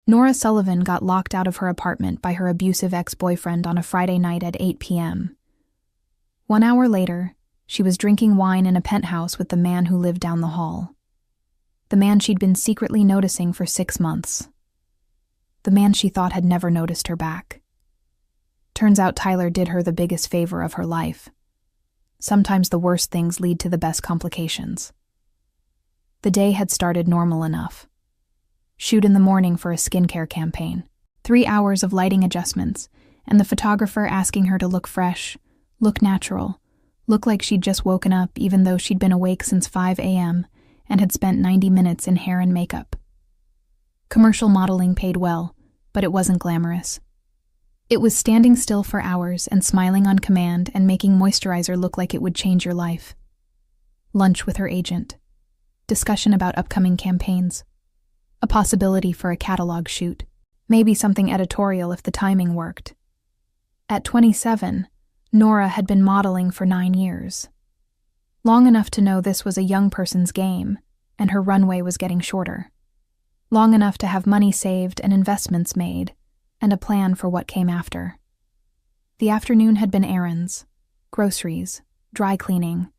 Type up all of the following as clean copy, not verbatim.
Nora Sullivan got locked out of her apartment by her abusive ex-boyfriend on a Friday night at 8 p.m. 1 hour later, she was drinking wine in a penthouse with the man who lived down the hall. The man she'd been secretly noticing for 6 months. The man she thought had never noticed her back. Turns out Tyler did her the biggest favor of her life. Sometimes the worst things lead to the best complications. The day had started normal enough. Shoot in the morning for a skincare campaign, 3 hours of lighting adjustments, and the photographer asking her to look fresh, look natural, look like she'd just woken up even though she'd been awake since 5 a.m. and had spent 90 minutes in hair and makeup. Commercial modeling paid well, but it wasn't glamorous. It was standing still for hours and smiling on command and making moisturizer look like it would change your life. Lunch with her agent. Discussion about upcoming campaigns. A possibility for a catalog shoot. Maybe something editorial if the timing worked. At 27, Nora had been modeling for 9 years. Long enough to know this was a young person's game, and her runway was getting shorter. Long enough to have money saved and investments made, and a plan for what came after. The afternoon had been errands, groceries, dry cleaning,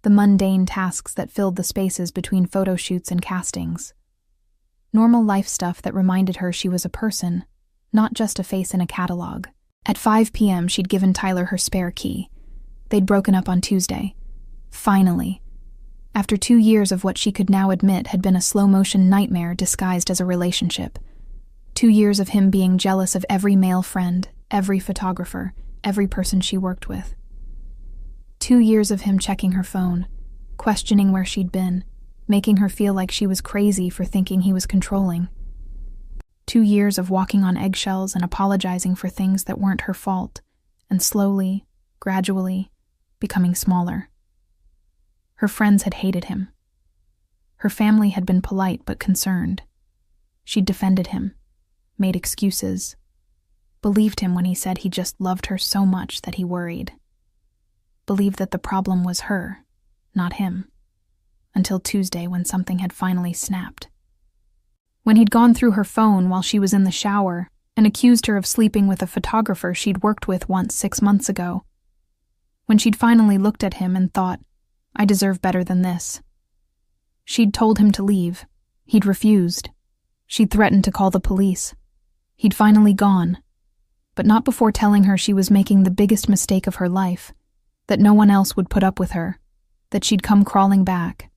the mundane tasks that filled the spaces between photo shoots and castings. Normal life stuff that reminded her she was a person, not just a face in a catalog. At 5 p.m., she'd given Tyler her spare key. They'd broken up on Tuesday. Finally. After 2 years of what she could now admit had been a slow-motion nightmare disguised as a relationship. 2 years of him being jealous of every male friend, every photographer, every person she worked with. 2 years of him checking her phone, questioning where she'd been, making her feel like she was crazy for thinking he was controlling. 2 years of walking on eggshells and apologizing for things that weren't her fault, and slowly, gradually, becoming smaller. Her friends had hated him. Her family had been polite but concerned. She'd defended him, made excuses, believed him when he said he just loved her so much that he worried. Believed that the problem was her, not him. Until Tuesday when something had finally snapped. When he'd gone through her phone while she was in the shower and accused her of sleeping with a photographer she'd worked with once 6 months ago. When she'd finally looked at him and thought, I deserve better than this. She'd told him to leave. He'd refused. She'd threatened to call the police. He'd finally gone, but not before telling her she was making the biggest mistake of her life, that no one else would put up with her, that she'd come crawling back.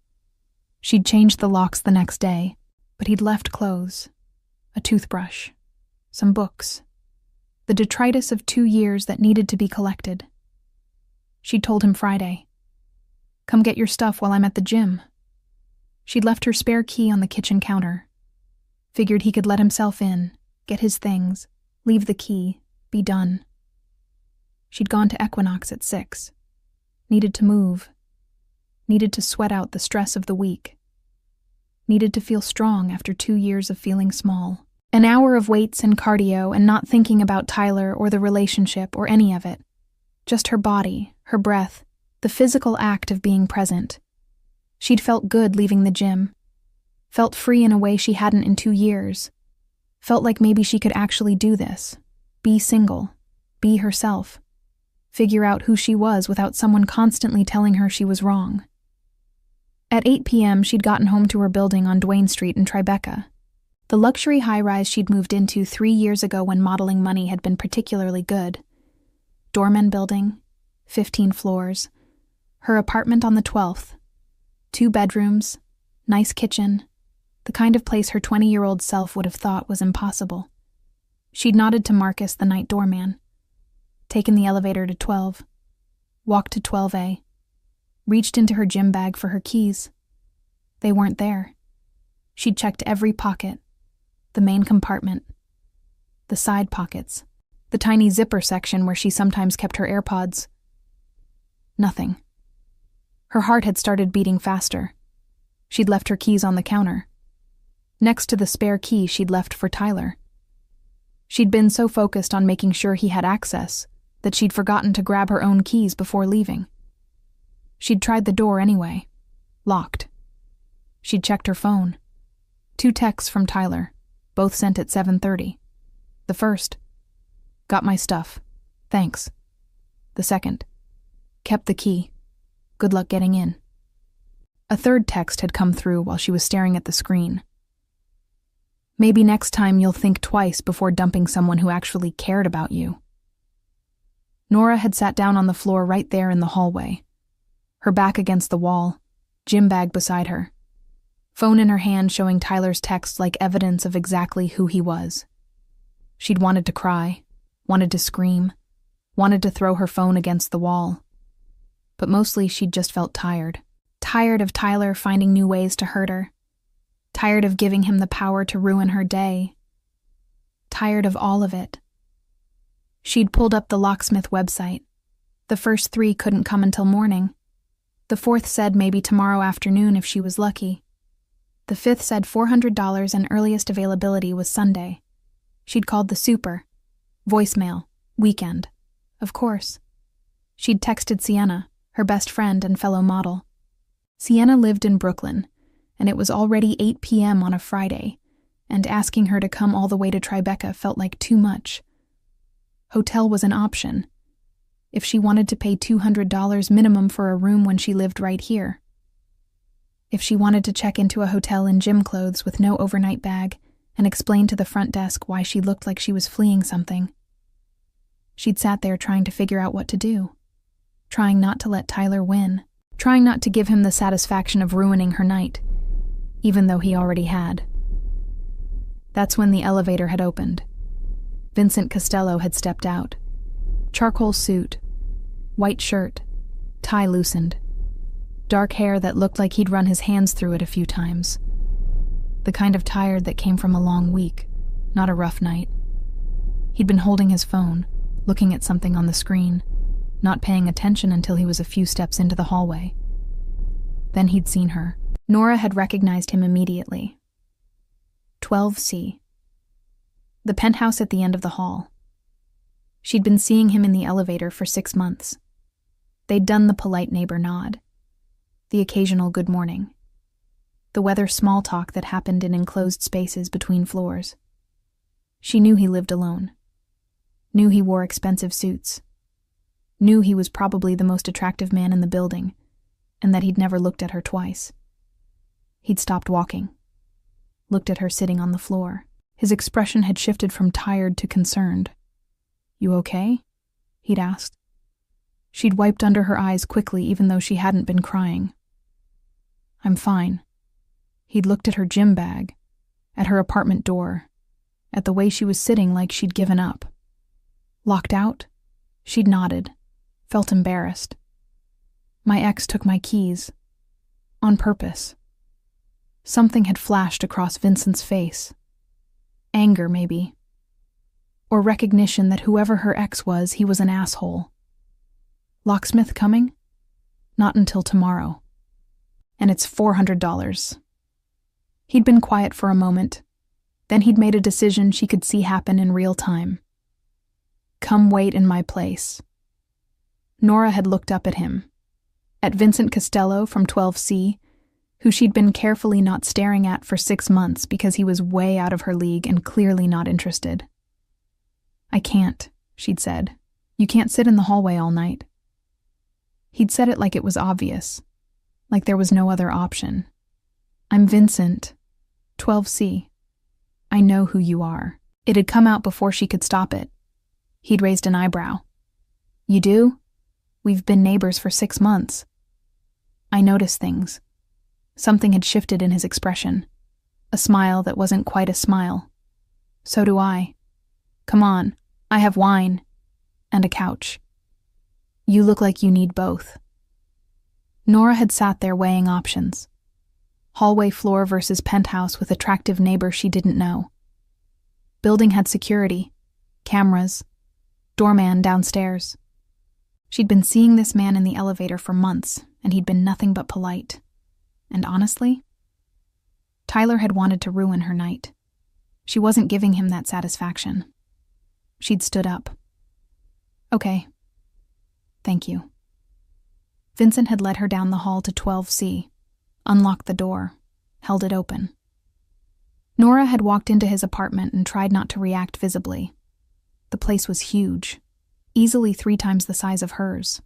She'd changed the locks the next day, but he'd left clothes, a toothbrush, some books, the detritus of 2 years that needed to be collected. She'd told him Friday, come get your stuff while I'm at the gym. She'd left her spare key on the kitchen counter. Figured he could let himself in, get his things, leave the key, be done. She'd gone to Equinox at 6. Needed to move. Needed to sweat out the stress of the week. Needed to feel strong after 2 years of feeling small. An hour of weights and cardio and not thinking about Tyler or the relationship or any of it. Just her body, her breath, the physical act of being present. She'd felt good leaving the gym. Felt free in a way she hadn't in 2 years. Felt like maybe she could actually do this. Be single. Be herself. Figure out who she was without someone constantly telling her she was wrong. At 8 p.m., she'd gotten home to her building on Duane Street in Tribeca. The luxury high-rise she'd moved into 3 years ago when modeling money had been particularly good. Doorman building, 15 floors. Her apartment on the 12th. 2 bedrooms, nice kitchen, the kind of place her 20-year-old self would have thought was impossible. She'd nodded to Marcus, the night doorman. Taken the elevator to 12. Walked to 12A. Reached into her gym bag for her keys. They weren't there. She'd checked every pocket. The main compartment. The side pockets. The tiny zipper section where she sometimes kept her AirPods. Nothing. Her heart had started beating faster. She'd left her keys on the counter. Next to the spare key she'd left for Tyler. She'd been so focused on making sure he had access that she'd forgotten to grab her own keys before leaving. She'd tried the door anyway. Locked. She'd checked her phone. 2 texts from Tyler, both sent at 7:30. The first, "Got my stuff. Thanks." The second, "Kept the key. Good luck getting in." A third text had come through while she was staring at the screen. "Maybe next time you'll think twice before dumping someone who actually cared about you." Nora had sat down on the floor right there in the hallway, her back against the wall, gym bag beside her, phone in her hand showing Tyler's text like evidence of exactly who he was. She'd wanted to cry, wanted to scream, wanted to throw her phone against the wall. But mostly she'd just felt tired. Tired of Tyler finding new ways to hurt her. Tired of giving him the power to ruin her day. Tired of all of it. She'd pulled up the locksmith website. The first 3 couldn't come until morning. The 4th said maybe tomorrow afternoon if she was lucky. The 5th said $400 and earliest availability was Sunday. She'd called the super. Voicemail. Weekend. Of course. She'd texted Sienna, her best friend and fellow model. Sienna lived in Brooklyn, and it was already 8 p.m. on a Friday, and asking her to come all the way to Tribeca felt like too much. Hotel was an option, if she wanted to pay $200 minimum for a room when she lived right here. If she wanted to check into a hotel in gym clothes with no overnight bag and explain to the front desk why she looked like she was fleeing something. She'd sat there trying to figure out what to do, trying not to let Tyler win, trying not to give him the satisfaction of ruining her night, even though he already had. That's when the elevator had opened. Vincent Costello had stepped out. Charcoal suit, white shirt, tie loosened, dark hair that looked like he'd run his hands through it a few times. The kind of tired that came from a long week, not a rough night. He'd been holding his phone, looking at something on the screen, not paying attention until he was a few steps into the hallway. Then he'd seen her. Nora had recognized him immediately. 12C. The penthouse at the end of the hall. She'd been seeing him in the elevator for 6 months. They'd done the polite neighbor nod, the occasional good morning, the weather small talk that happened in enclosed spaces between floors. She knew he lived alone, knew he wore expensive suits, knew he was probably the most attractive man in the building, and that he'd never looked at her twice. He'd stopped walking, looked at her sitting on the floor. His expression had shifted from tired to concerned. "You okay?" he'd asked. She'd wiped under her eyes quickly even though she hadn't been crying. "I'm fine." He'd looked at her gym bag, at her apartment door, at the way she was sitting like she'd given up. Locked out? She'd nodded, felt embarrassed. "My ex took my keys. On purpose." Something had flashed across Vincent's face. Anger, maybe. Or recognition that whoever her ex was, he was an asshole. Locksmith coming? Not until tomorrow. And it's $400. He'd been quiet for a moment. Then he'd made a decision she could see happen in real time. "Come wait in my place." Nora had looked up at him. At Vincent Costello from 12C, who she'd been carefully not staring at for 6 months because he was way out of her league and clearly not interested. "I can't," she'd said. "You can't sit in the hallway all night." He'd said it like it was obvious, like there was no other option. "I'm Vincent, 12C. I know who you are." It had come out before she could stop it. He'd raised an eyebrow. "You do? We've been neighbors for 6 months." I noticed things. Something had shifted in his expression. A smile that wasn't quite a smile. "So do I. Come on, I have wine. And a couch. You look like you need both." Nora had sat there weighing options. Hallway floor versus penthouse with attractive neighbor she didn't know. Building had security, cameras, doorman downstairs. She'd been seeing this man in the elevator for months, and he'd been nothing but polite. And honestly, Tyler had wanted to ruin her night. She wasn't giving him that satisfaction. She'd stood up. "Okay. Thank you." Vincent had led her down the hall to 12C, unlocked the door, held it open. Nora had walked into his apartment and tried not to react visibly. The place was huge, easily 3 times the size of hers.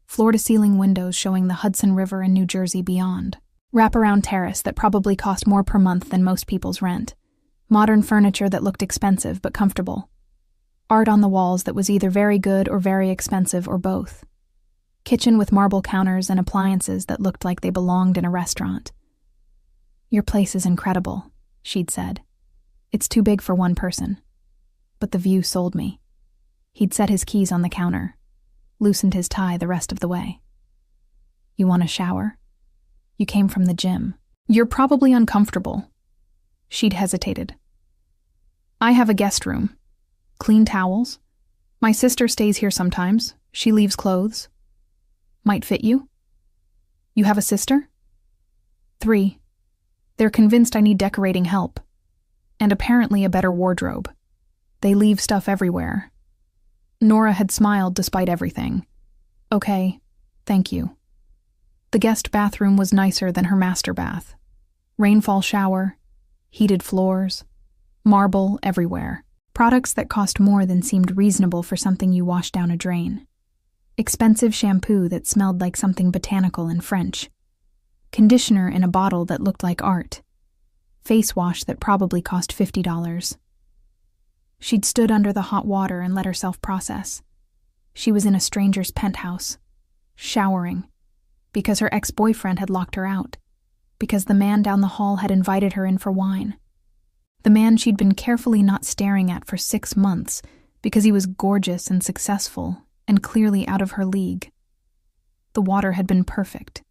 Floor-to-ceiling windows showing the Hudson River and New Jersey beyond. Wraparound terrace that probably cost more per month than most people's rent. Modern furniture that looked expensive but comfortable. Art on the walls that was either very good or very expensive or both. Kitchen with marble counters and appliances that looked like they belonged in a restaurant. "Your place is incredible," she'd said. "It's too big for one person. But the view sold me." He'd set his keys on the counter, loosened his tie the rest of the way. "You want a shower? You came from the gym. You're probably uncomfortable." She'd hesitated. "I have a guest room. Clean towels. My sister stays here sometimes. She leaves clothes. Might fit you. You have a sister?" 3. They're convinced I need decorating help. And apparently a better wardrobe. They leave stuff everywhere. Nora had smiled despite everything. "Okay, thank you." The guest bathroom was nicer than her master bath. Rainfall shower, heated floors, marble everywhere. Products that cost more than seemed reasonable for something you wash down a drain. Expensive shampoo that smelled like something botanical and French. Conditioner in a bottle that looked like art. Face wash that probably cost $50. She'd stood under the hot water and let herself process. She was in a stranger's penthouse, showering, because her ex-boyfriend had locked her out, because the man down the hall had invited her in for wine. The man she'd been carefully not staring at for 6 months because he was gorgeous and successful and clearly out of her league. The water had been perfect,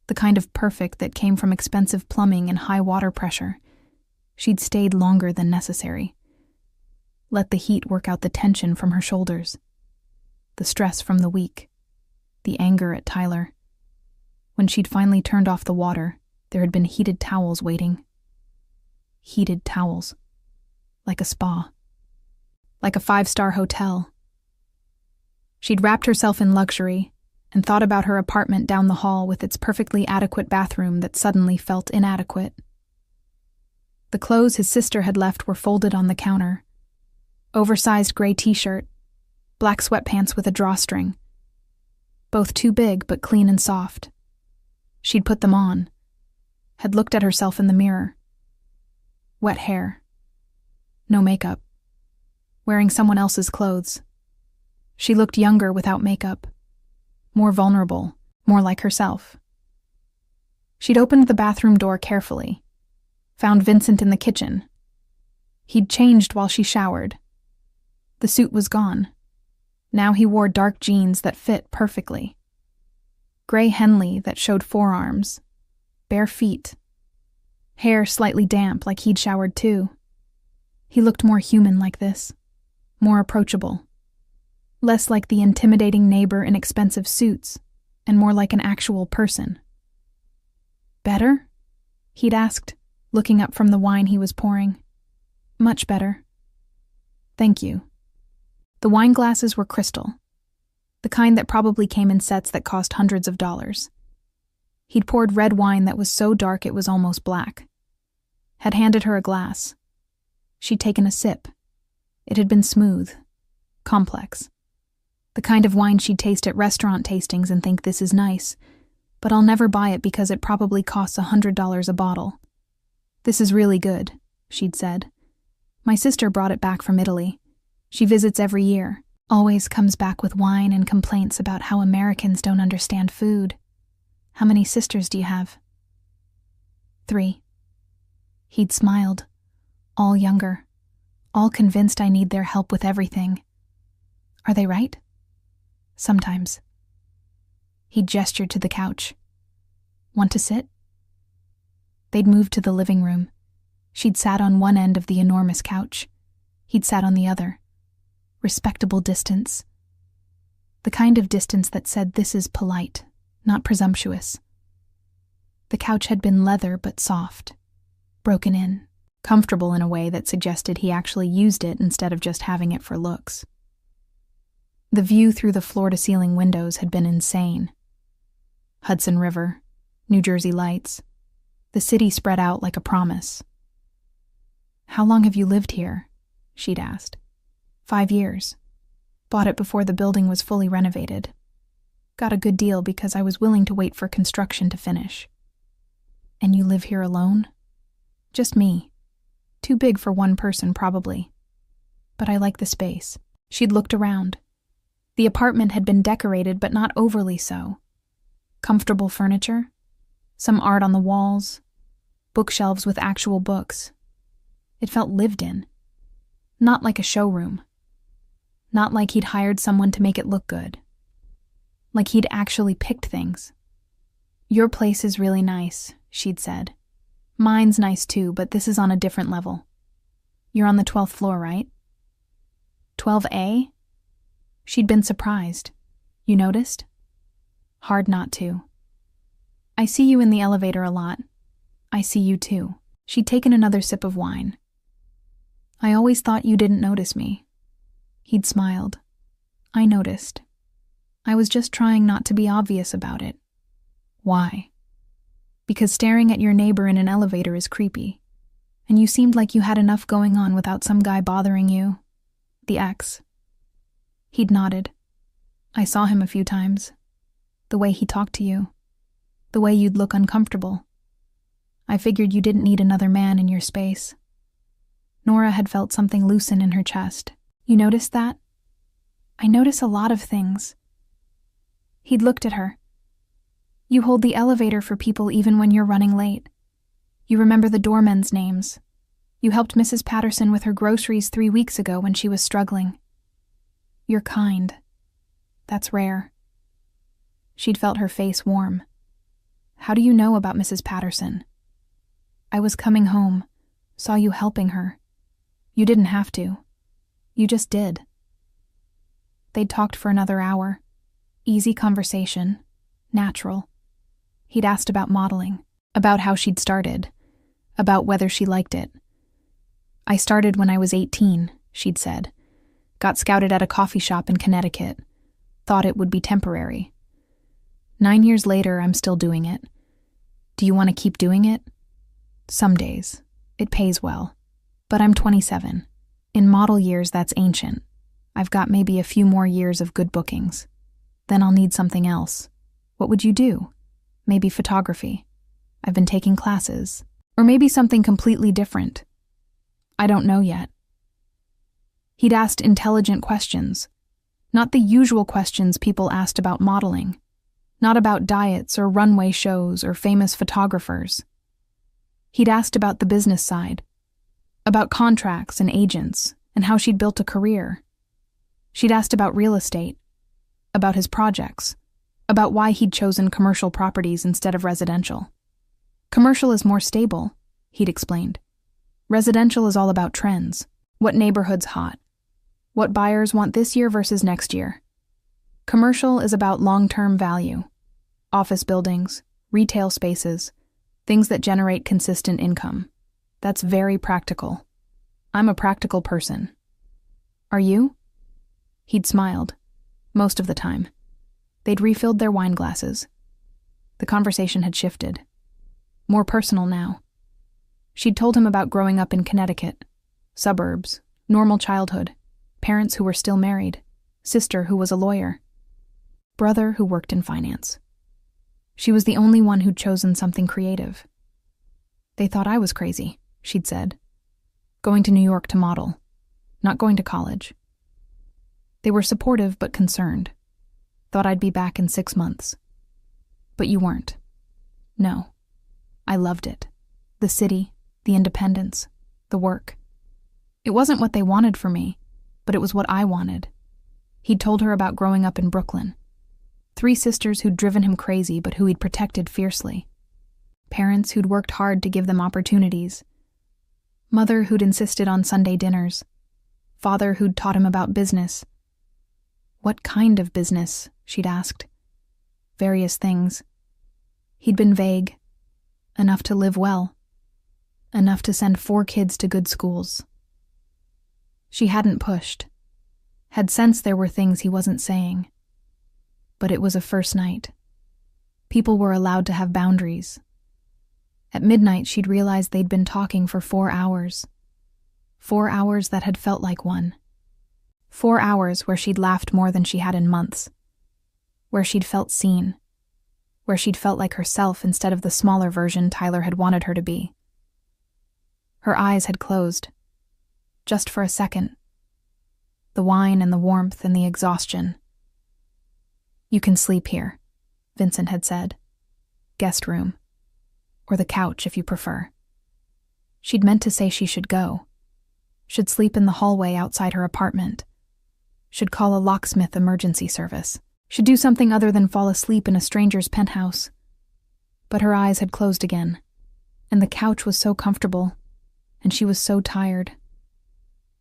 the kind of perfect that came from expensive plumbing and high water pressure. She'd stayed longer than necessary. Let the heat work out the tension from her shoulders, the stress from the week, the anger at Tyler. When she'd finally turned off the water, there had been heated towels waiting. Heated towels. Like a spa. Like a 5-star hotel. She'd wrapped herself in luxury and thought about her apartment down the hall with its perfectly adequate bathroom that suddenly felt inadequate. The clothes his sister had left were folded on the counter. Oversized gray t-shirt, black sweatpants with a drawstring. Both too big but clean and soft. She'd put them on, had looked at herself in the mirror. Wet hair. No makeup. Wearing someone else's clothes. She looked younger without makeup. More vulnerable, more like herself. She'd opened the bathroom door carefully. Found Vincent in the kitchen. He'd changed while she showered. The suit was gone. Now he wore dark jeans that fit perfectly. Gray Henley that showed forearms. Bare feet. Hair slightly damp like he'd showered too. He looked more human like this. More approachable. Less like the intimidating neighbor in expensive suits, and more like an actual person. "Better?" he'd asked, looking up from the wine he was pouring. "Much better. Thank you." The wine glasses were crystal, the kind that probably came in sets that cost hundreds of dollars. He'd poured red wine that was so dark it was almost black. Had handed her a glass. She'd taken a sip. It had been smooth, complex. The kind of wine she'd taste at restaurant tastings and think, "This is nice, but I'll never buy it because it probably costs $100 a bottle." "This is really good," she'd said. "My sister brought it back from Italy. She visits every year, always comes back with wine and complaints about how Americans don't understand food. How many sisters do you have?" 3. He'd smiled, all younger, all convinced I need their help with everything. Are they right? Sometimes. He'd gestured to the couch. "Want to sit?" They'd moved to the living room. She'd sat on one end of the enormous couch. He'd sat on the other. Respectable distance. The kind of distance that said this is polite, not presumptuous. The couch had been leather but soft, broken in, comfortable in a way that suggested he actually used it instead of just having it for looks. The view through the floor-to-ceiling windows had been insane. Hudson River, New Jersey lights, the city spread out like a promise. "How long have you lived here?" she'd asked. 5 years. Bought it before the building was fully renovated. Got a good deal because I was willing to wait for construction to finish. "And you live here alone?" "Just me. Too big for one person, probably. But I like the space." She'd looked around. The apartment had been decorated, but not overly so. Comfortable furniture, some art on the walls, bookshelves with actual books. It felt lived in. Not like a showroom. Not like he'd hired someone to make it look good. Like he'd actually picked things. "Your place is really nice," she'd said. "Mine's nice too, but this is on a different level. You're on the 12th floor, right?" 12A? She'd been surprised. "You noticed?" Hard not to. "I see you in the elevator a lot. I see you too." She'd taken another sip of wine. "I always thought you didn't notice me." He'd smiled. "I noticed. I was just trying not to be obvious about it." "Why?" "Because staring at your neighbor in an elevator is creepy. And you seemed like you had enough going on without some guy bothering you. The ex." He'd nodded. "I saw him a few times. The way he talked to you. The way you'd look uncomfortable. I figured you didn't need another man in your space." Nora had felt something loosen in her chest. "You noticed that?" "I notice a lot of things." He'd looked at her. "You hold the elevator for people even when you're running late. You remember the doormen's names. You helped Mrs. Patterson with her groceries 3 weeks ago when she was struggling. You're kind. That's rare." She'd felt her face warm. "How do you know about Mrs. Patterson?" "I was coming home, saw you helping her. You didn't have to. You just did." They'd talked for another hour. Easy conversation. Natural. He'd asked about modeling, about how she'd started, about whether she liked it. "I started when I was 18, she'd said. Got scouted at a coffee shop in Connecticut. Thought it would be temporary. 9 years later, I'm still doing it. Do you want to keep doing it?" "Some days. It pays well. But I'm 27. In model years, that's ancient. I've got maybe a few more years of good bookings. Then I'll need something else. What would you do? Maybe photography. I've been taking classes. Or maybe something completely different. I don't know yet." He'd asked intelligent questions. Not the usual questions people asked about modeling. Not about diets or runway shows or famous photographers. He'd asked about the business side. About contracts and agents and how she'd built a career. She'd asked about real estate. About his projects. About why he'd chosen commercial properties instead of residential. "Commercial is more stable," he'd explained. "Residential is all about trends. What neighborhood's hot. What buyers want this year versus next year. Commercial is about long-term value. Office buildings, retail spaces, things that generate consistent income. That's very practical. I'm a practical person." "Are you?" He'd smiled. Most of the time. They'd refilled their wine glasses. The conversation had shifted. More personal now. She'd told him about growing up in Connecticut. Suburbs, normal childhood, parents who were still married, sister who was a lawyer, brother who worked in finance. She was the only one who'd chosen something creative. "They thought I was crazy," she'd said. "Going to New York to model. Not going to college." They were supportive but concerned. Thought I'd be back in 6 months. "But you weren't." "No. I loved it. The city, the independence, the work. It wasn't what they wanted for me, but it was what I wanted." He'd told her about growing up in Brooklyn. 3 sisters who'd driven him crazy but who he'd protected fiercely. Parents who'd worked hard to give them opportunities. Mother who'd insisted on Sunday dinners. Father who'd taught him about business. "What kind of business?" she'd asked. "Various things." He'd been vague. Enough to live well. Enough to send 4 kids to good schools. She hadn't pushed. Had sensed there were things he wasn't saying. But it was a first night. People were allowed to have boundaries. At midnight, she'd realized they'd been talking for 4 hours. 4 hours that had felt like one. 4 hours where she'd laughed more than she had in months. Where she'd felt seen. Where she'd felt like herself instead of the smaller version Tyler had wanted her to be. Her eyes had closed. Just for a second. The wine and the warmth and the exhaustion. "You can sleep here," Vincent had said. "Guest room. Or the couch if you prefer." She'd meant to say she should go. Should sleep in the hallway outside her apartment. Should call a locksmith emergency service. Should do something other than fall asleep in a stranger's penthouse. But her eyes had closed again, and the couch was so comfortable, and she was so tired.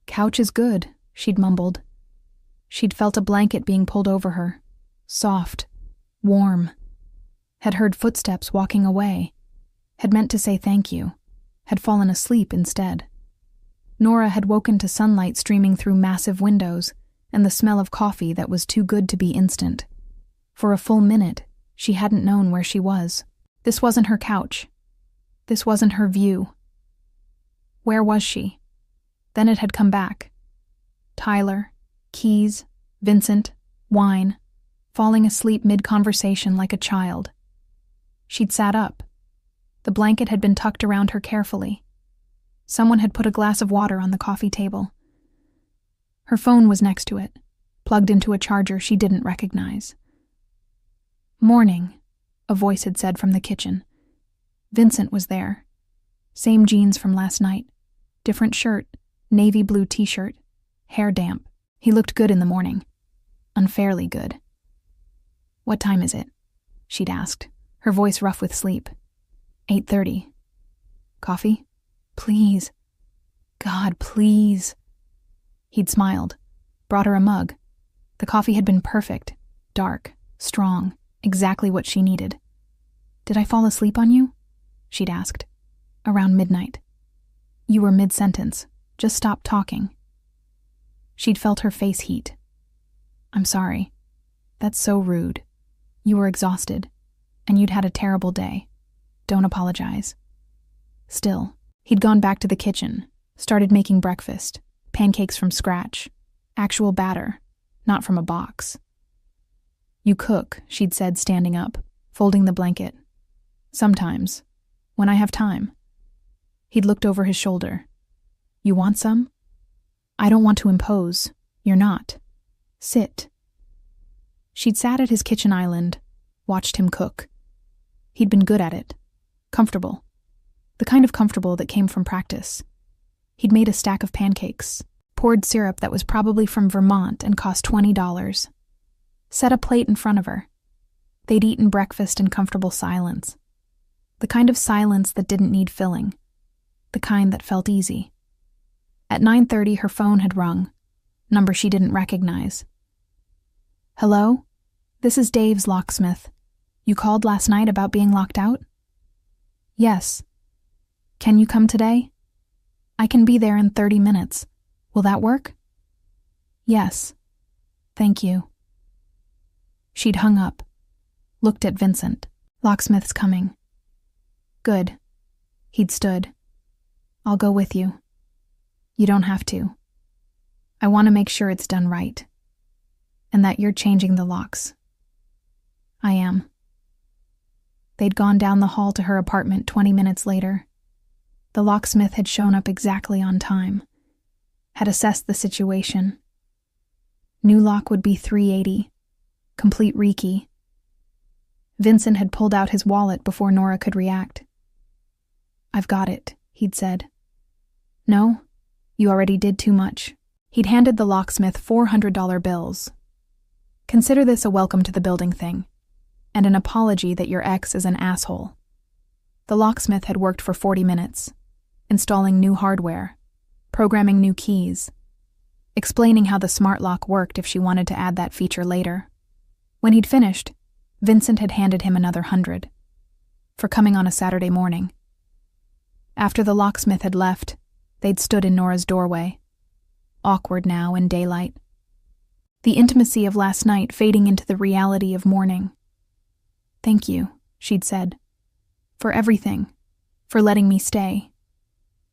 "Couch is good," she'd mumbled. She'd felt a blanket being pulled over her, soft, warm. Had heard footsteps walking away, had meant to say thank you, had fallen asleep instead. Nora had woken to sunlight streaming through massive windows and the smell of coffee that was too good to be instant. For a full minute, she hadn't known where she was. This wasn't her couch. This wasn't her view. Where was she? Then it had come back. Tyler, keys, Vincent, wine, falling asleep mid-conversation like a child. She'd sat up. The blanket had been tucked around her carefully. Someone had put a glass of water on the coffee table. Her phone was next to it, plugged into a charger she didn't recognize. "Morning," a voice had said from the kitchen. Vincent was there. Same jeans from last night. Different shirt, navy blue t-shirt, hair damp. He looked good in the morning. Unfairly good. "What time is it?" she'd asked, her voice rough with sleep. 8:30. "Coffee? Please. God, please." He'd smiled, brought her a mug. The coffee had been perfect, dark, strong, exactly what she needed. "Did I fall asleep on you?" she'd asked. "Around midnight. You were mid-sentence. Just stop talking." She'd felt her face heat. "I'm sorry. That's so rude. You were exhausted, and you'd had a terrible day. Don't apologize." Still, he'd gone back to the kitchen, started making breakfast. Pancakes from scratch. Actual batter, not from a box. "You cook," she'd said, standing up, folding the blanket. "Sometimes. When I have time." He'd looked over his shoulder. "You want some?" "I don't want to impose. You're not. Sit." She'd sat at his kitchen island, watched him cook. He'd been good at it. Comfortable. The kind of comfortable that came from practice. He'd made a stack of pancakes, poured syrup that was probably from Vermont and cost $20. Set a plate in front of her. They'd eaten breakfast in comfortable silence. The kind of silence that didn't need filling. The kind that felt easy. At 9:30, her phone had rung. Number she didn't recognize. "Hello? This is Dave's locksmith. You called last night about being locked out?" "Yes. Can you come today? I can be there in 30 minutes. Will that work?" "Yes. Thank you." She'd hung up, looked at Vincent. "Locksmith's coming." "Good." He'd stood. "I'll go with you." "You don't have to. I want to make sure it's done right. And that you're changing the locks." "I am." They'd gone down the hall to her apartment 20 minutes later. The locksmith had shown up exactly on time, had assessed the situation. New lock would be $380, complete rekey. Vincent had pulled out his wallet before Nora could react. "I've got it," he'd said. "No? You already did too much." He'd handed the locksmith $400 bills. "Consider this a welcome to the building thing, and an apology that your ex is an asshole." The locksmith had worked for 40 minutes, installing new hardware, programming new keys, explaining how the smart lock worked if she wanted to add that feature later. When he'd finished, Vincent had handed him another $100 for coming on a Saturday morning. After the locksmith had left, they'd stood in Nora's doorway, awkward now in daylight. The intimacy of last night fading into the reality of morning. "Thank you," she'd said. "For everything. For letting me stay.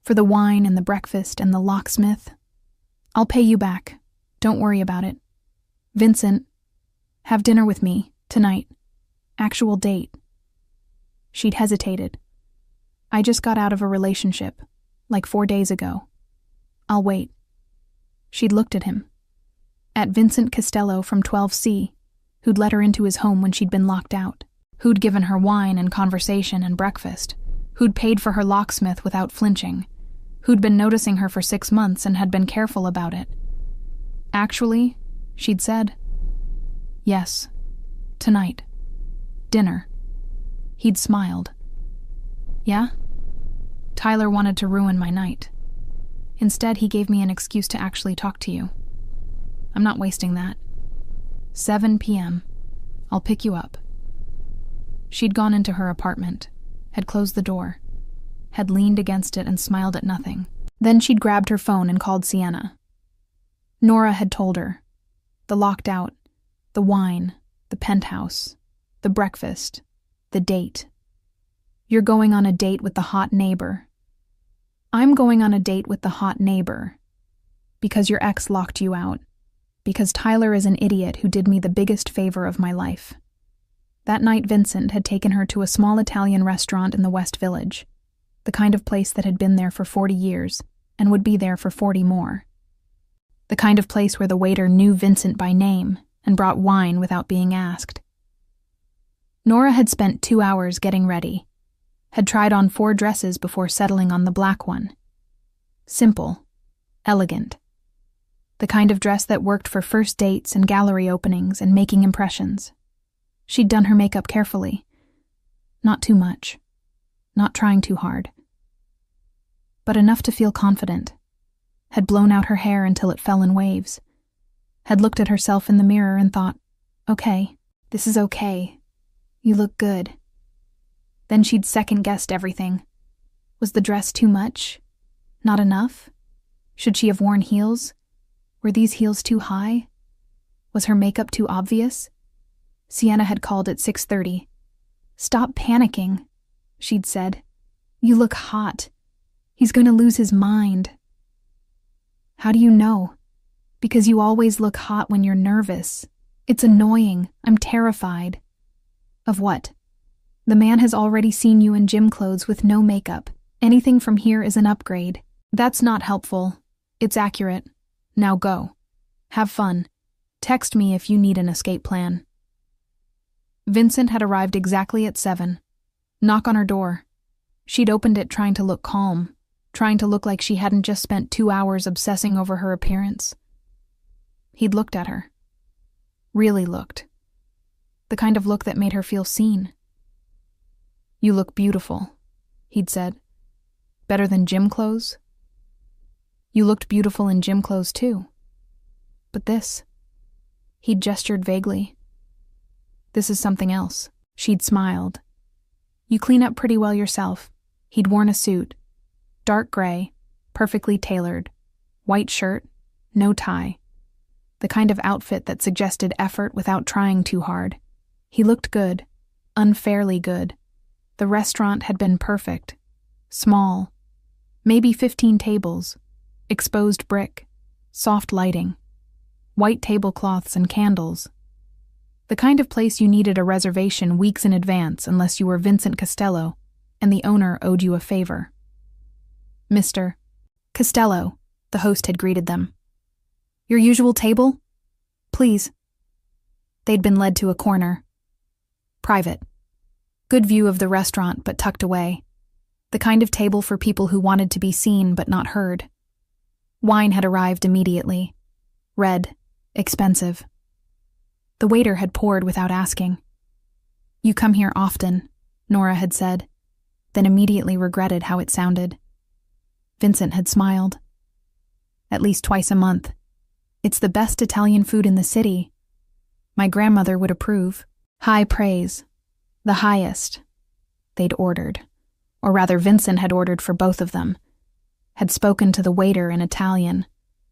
For the wine and the breakfast and the locksmith. I'll pay you back. Don't worry about it. Vincent, have dinner with me, tonight. Actual date. She'd hesitated. I just got out of a relationship, like 4 days ago. I'll wait. She'd looked at him. At Vincent Costello from 12C, who'd let her into his home when she'd been locked out, who'd given her wine and conversation and breakfast, who'd paid for her locksmith without flinching, who'd been noticing her for 6 months and had been careful about it. Actually, she'd said, yes, tonight. Dinner. He'd smiled. Yeah? Tyler wanted to ruin my night. Instead, he gave me an excuse to actually talk to you. I'm not wasting that. 7 p.m. I'll pick you up. She'd gone into her apartment, had closed the door, had leaned against it and smiled at nothing. Then she'd grabbed her phone and called Sienna. Nora had told her. The locked out, the wine, the penthouse, the breakfast, the date. You're going on a date with the hot neighbor. I'm going on a date with the hot neighbor. Because your ex locked you out. Because Tyler is an idiot who did me the biggest favor of my life. That night Vincent had taken her to a small Italian restaurant in the West Village, the kind of place that had been there for 40 years and would be there for 40 more. The kind of place where the waiter knew Vincent by name and brought wine without being asked. Nora had spent 2 hours getting ready, had tried on 4 dresses before settling on the black one. Simple, elegant. The kind of dress that worked for first dates and gallery openings and making impressions. She'd done her makeup carefully. Not too much. Not trying too hard. But enough to feel confident. Had blown out her hair until it fell in waves. Had looked at herself in the mirror and thought, okay, this is okay. You look good. Then she'd second-guessed everything. Was the dress too much? Not enough? Should she have worn heels? Were these heels too high? Was her makeup too obvious? Sienna had called at 6:30. Stop panicking, she'd said. You look hot. He's going to lose his mind. How do you know? Because you always look hot when you're nervous. It's annoying. I'm terrified. Of what? The man has already seen you in gym clothes with no makeup. Anything from here is an upgrade. That's not helpful. It's accurate. Now go. Have fun. Text me if you need an escape plan. Vincent had arrived exactly at 7. Knock on her door. She'd opened it trying to look calm, trying to look like she hadn't just spent 2 hours obsessing over her appearance. He'd looked at her. Really looked. The kind of look that made her feel seen. You look beautiful, he'd said. Better than gym clothes? You looked beautiful in gym clothes too. But this? He'd gestured vaguely. This is something else. She'd smiled. You clean up pretty well yourself. He'd worn a suit. Dark gray, perfectly tailored. White shirt, no tie. The kind of outfit that suggested effort without trying too hard. He looked good. Unfairly good. The restaurant had been perfect. Small. Maybe 15 tables. Exposed brick. Soft lighting. White tablecloths and candles. The kind of place you needed a reservation weeks in advance unless you were Vincent Costello and the owner owed you a favor. Mr. Costello, the host had greeted them. Your usual table? Please. They'd been led to a corner. Private. Good view of the restaurant, but tucked away. The kind of table for people who wanted to be seen but not heard. Wine had arrived immediately. Red. Expensive. The waiter had poured without asking. You come here often, Nora had said, then immediately regretted how it sounded. Vincent had smiled. At least twice a month. It's the best Italian food in the city. My grandmother would approve. High praise. The highest. They'd ordered. Or rather, Vincent had ordered for both of them. Had spoken to the waiter in Italian.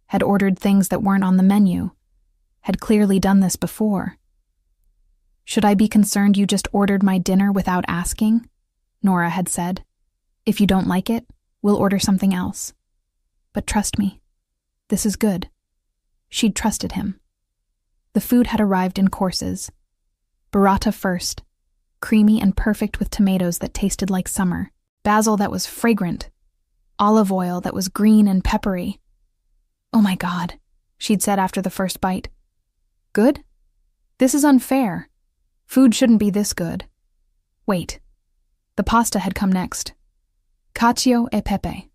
Had ordered things that weren't on the menu. Had clearly done this before. Should I be concerned you just ordered my dinner without asking? Nora had said. If you don't like it, We'll order something else. But trust me, this is good. She'd trusted him. The food had arrived in courses. Burrata first, creamy and perfect with tomatoes that tasted like summer, basil that was fragrant, olive oil that was green and peppery. "Oh my God," she'd said after the first bite. "Good? This is unfair. Food shouldn't be this good." Wait. The pasta had come next. Cacio e pepe.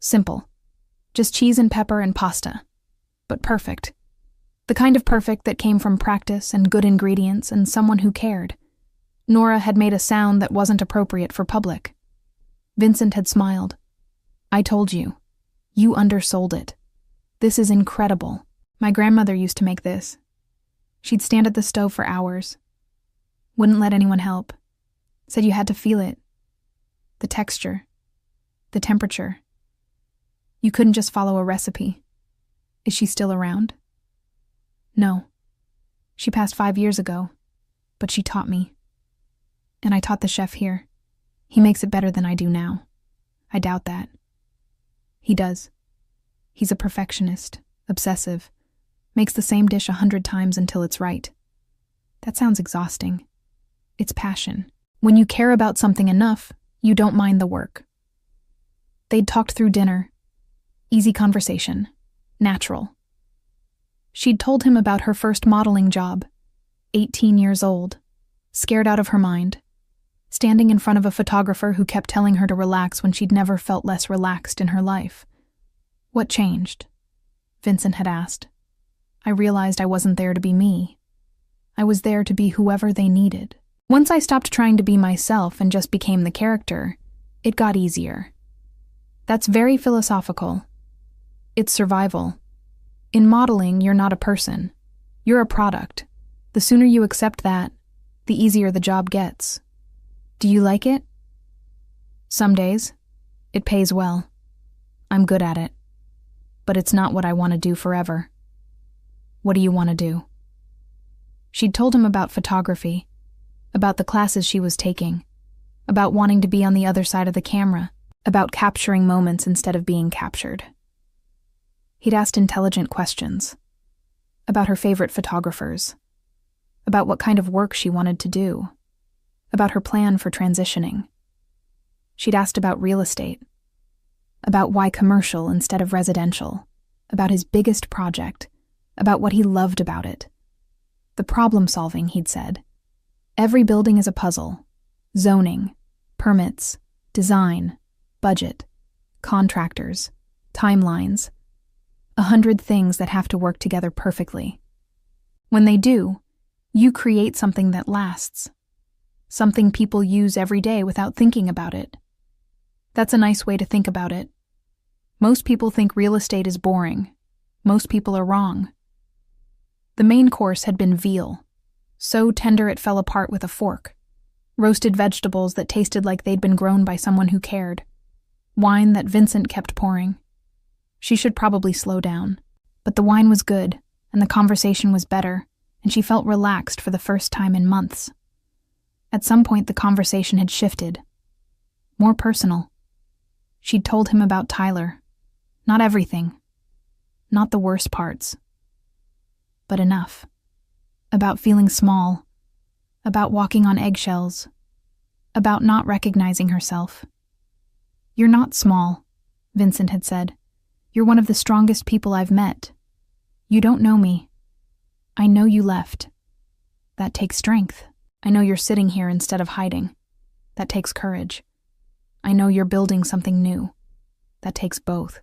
Simple. Just cheese and pepper and pasta. But perfect. The kind of perfect that came from practice and good ingredients and someone who cared. Nora had made a sound that wasn't appropriate for public. Vincent had smiled. "I told you. You undersold it. This is incredible. My grandmother used to make this. She'd stand at the stove for hours. Wouldn't let anyone help. Said you had to feel it. The texture. The temperature. You couldn't just follow a recipe." Is she still around? No. She passed 5 years ago, but she taught me. And I taught the chef here. He makes it better than I do now. I doubt that. He does. He's a perfectionist, obsessive, makes the same dish 100 times until it's right. That sounds exhausting. It's passion. When you care about something enough, you don't mind the work. They'd talked through dinner. Easy conversation. Natural. She'd told him about her first modeling job, 18 years old, scared out of her mind, standing in front of a photographer who kept telling her to relax when she'd never felt less relaxed in her life. "What changed?" Vincent had asked. "I realized I wasn't there to be me. I was there to be whoever they needed. Once I stopped trying to be myself and just became the character, it got easier." That's very philosophical. It's survival. In modeling, you're not a person. You're a product. The sooner you accept that, the easier the job gets. Do you like it? Some days. It pays well. I'm good at it. But it's not what I want to do forever. What do you want to do? She'd told him about photography, about the classes she was taking, about wanting to be on the other side of the camera, about capturing moments instead of being captured. He'd asked intelligent questions, about her favorite photographers, about what kind of work she wanted to do, about her plan for transitioning. She'd asked about real estate, about why commercial instead of residential, about his biggest project, about what he loved about it. The problem solving, he'd said. Every building is a puzzle. Zoning, permits, design, budget, contractors, timelines, 100 things that have to work together perfectly. When they do, you create something that lasts, something people use every day without thinking about it. That's a nice way to think about it. Most people think real estate is boring. Most people are wrong. The main course had been veal, so tender it fell apart with a fork, roasted vegetables that tasted like they'd been grown by someone who cared, wine that Vincent kept pouring. She should probably slow down. But the wine was good, and the conversation was better, and she felt relaxed for the first time in months. At some point, the conversation had shifted. More personal. She'd told him about Tyler. Not everything. Not the worst parts. But enough. About feeling small. About walking on eggshells. About not recognizing herself. "You're not small," Vincent had said. "You're one of the strongest people I've met. You don't know me. I know you left. That takes strength. I know you're sitting here instead of hiding. That takes courage. I know you're building something new. That takes both."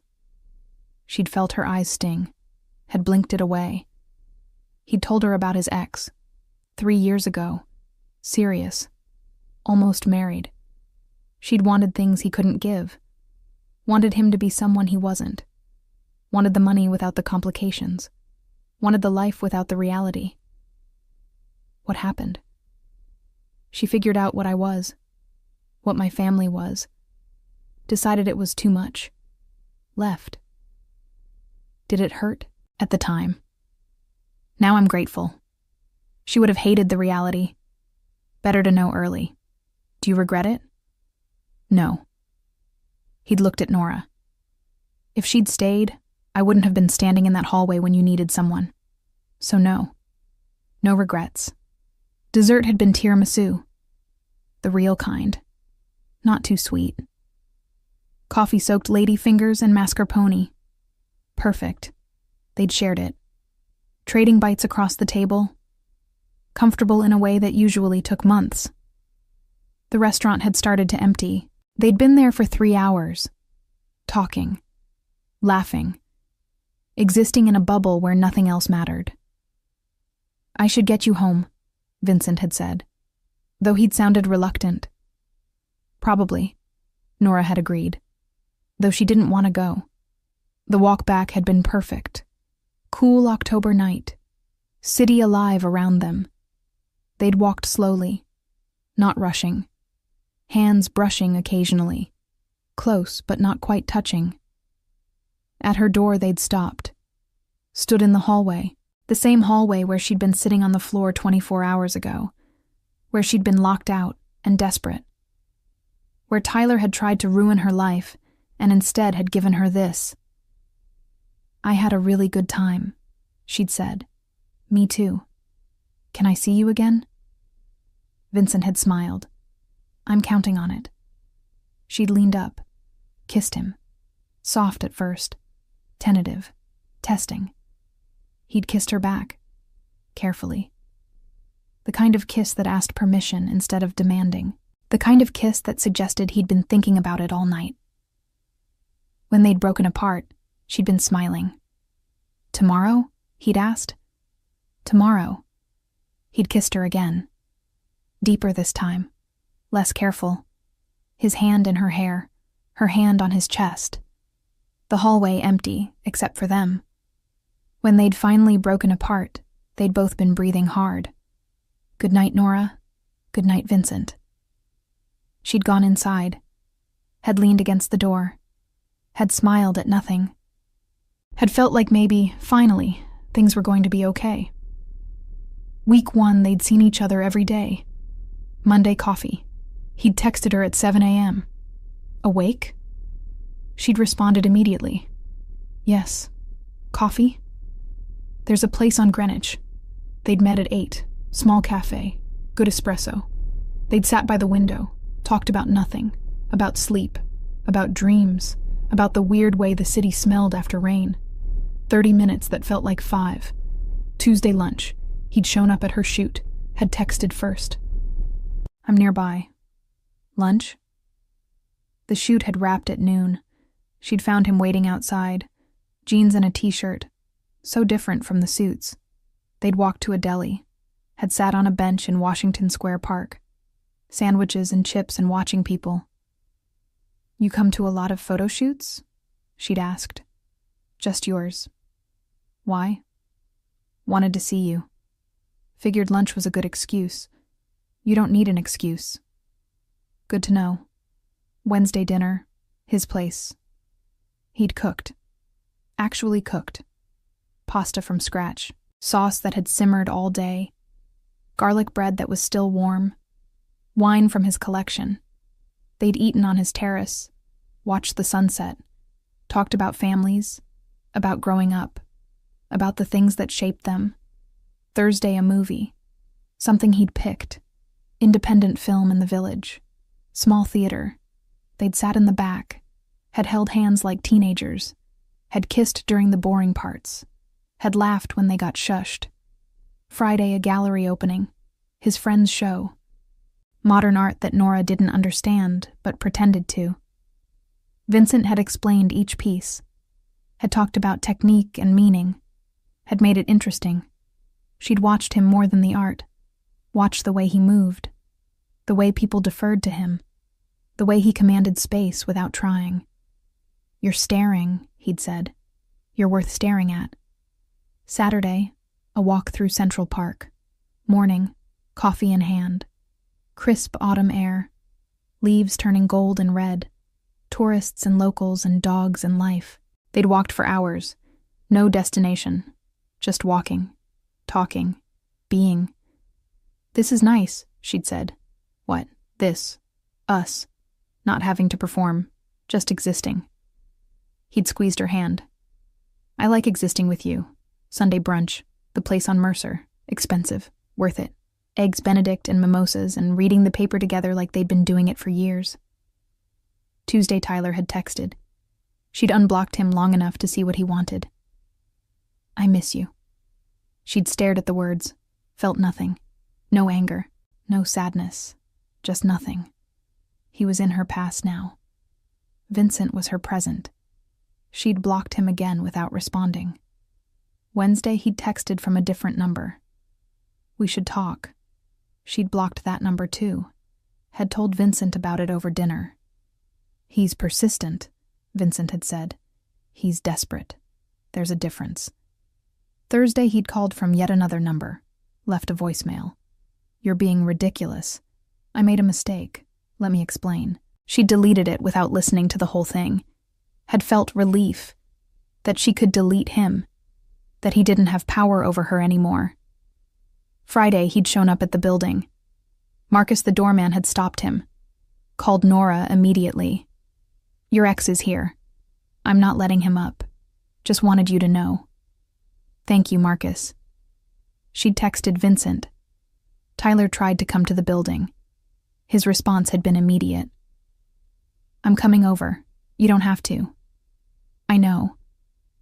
She'd felt her eyes sting, had blinked it away. He'd told her about his ex, 3 years ago, serious, almost married. She'd wanted things he couldn't give, wanted him to be someone he wasn't. Wanted the money without the complications. Wanted the life without the reality. What happened? She figured out what I was, what my family was. Decided it was too much. Left. Did it hurt? At the time. Now I'm grateful. She would have hated the reality. Better to know early. Do you regret it? No. He'd looked at Nora. If she'd stayed, I wouldn't have been standing in that hallway when you needed someone. So no. No regrets. Dessert had been tiramisu. The real kind. Not too sweet. Coffee-soaked ladyfingers and mascarpone. Perfect. They'd shared it. Trading bites across the table. Comfortable in a way that usually took months. The restaurant had started to empty. They'd been there for 3 hours. Talking. Laughing. Existing in a bubble where nothing else mattered. I should get you home, Vincent had said, though he'd sounded reluctant. Probably, Nora had agreed, though she didn't want to go. The walk back had been perfect. Cool October night. City alive around them. They'd walked slowly, not rushing. Hands brushing occasionally. Close but not quite touching. At her door they'd stopped. Stood in the hallway. The same hallway where she'd been sitting on the floor 24 hours ago. Where she'd been locked out and desperate. Where Tyler had tried to ruin her life and instead had given her this. I had a really good time, she'd said. Me too. Can I see you again? Vincent had smiled. I'm counting on it. She'd leaned up, kissed him. Soft at first. Tentative. Testing. He'd kissed her back. Carefully. The kind of kiss that asked permission instead of demanding. The kind of kiss that suggested he'd been thinking about it all night. When they'd broken apart, she'd been smiling. Tomorrow? He'd asked. Tomorrow. He'd kissed her again. Deeper this time. Less careful. His hand in her hair, her hand on his chest. The hallway empty, except for them. When they'd finally broken apart, they'd both been breathing hard. Good night, Nora. Good night, Vincent. She'd gone inside. Had leaned against the door. Had smiled at nothing. Had felt like maybe, finally, things were going to be okay. Week 1, they'd seen each other every day. Monday coffee. He'd texted her at 7 a.m. Awake? She'd responded immediately. Yes. Coffee? There's a place on Greenwich. They'd met at 8. Small cafe. Good espresso. They'd sat by the window. Talked about nothing. About sleep. About dreams. About the weird way the city smelled after rain. 30 minutes that felt like 5. Tuesday lunch. He'd shown up at her shoot. Had texted first. I'm nearby. Lunch? The shoot had wrapped at noon. She'd found him waiting outside. Jeans and a t-shirt. So different from the suits. They'd walked to a deli. Had sat on a bench in Washington Square Park. Sandwiches and chips and watching people. You come to a lot of photo shoots? She'd asked. Just yours. Why? Wanted to see you. Figured lunch was a good excuse. You don't need an excuse. Good to know. Wednesday dinner. His place. He'd cooked. Actually cooked. Pasta from scratch. Sauce that had simmered all day. Garlic bread that was still warm. Wine from his collection. They'd eaten on his terrace. Watched the sunset. Talked about families. About growing up. About the things that shaped them. Thursday a movie. Something he'd picked. Independent film in the village. Small theater. They'd sat in the back. Had held hands like teenagers. Had kissed during the boring parts. Had laughed when they got shushed. Friday a gallery opening. His friend's show. Modern art that Nora didn't understand, but pretended to. Vincent had explained each piece. Had talked about technique and meaning. Had made it interesting. She'd watched him more than the art. Watched the way he moved. The way people deferred to him. The way he commanded space without trying. You're staring, he'd said. You're worth staring at. Saturday, a walk through Central Park. Morning, coffee in hand. Crisp autumn air. Leaves turning gold and red. Tourists and locals and dogs and life. They'd walked for hours. No destination. Just walking. Talking. Being. This is nice, she'd said. What? This. Us. Not having to perform. Just existing. He'd squeezed her hand. I like existing with you. Sunday brunch, the place on Mercer. Expensive. Worth it. Eggs Benedict and mimosas and reading the paper together like they'd been doing it for years. Tuesday, Tyler had texted. She'd unblocked him long enough to see what he wanted. I miss you. She'd stared at the words, felt nothing. No anger, no sadness, just nothing. He was in her past now. Vincent was her present. She'd blocked him again without responding. Wednesday, he'd texted from a different number. We should talk. She'd blocked that number too. Had told Vincent about it over dinner. He's persistent, Vincent had said. He's desperate. There's a difference. Thursday, he'd called from yet another number. Left a voicemail. You're being ridiculous. I made a mistake. Let me explain. She'd deleted it without listening to the whole thing. Had felt relief. That she could delete him. That he didn't have power over her anymore. Friday, he'd shown up at the building. Marcus, the doorman, had stopped him. Called Nora immediately. Your ex is here. I'm not letting him up. Just wanted you to know. Thank you, Marcus. She'd texted Vincent. Tyler tried to come to the building. His response had been immediate. I'm coming over. You don't have to. I know.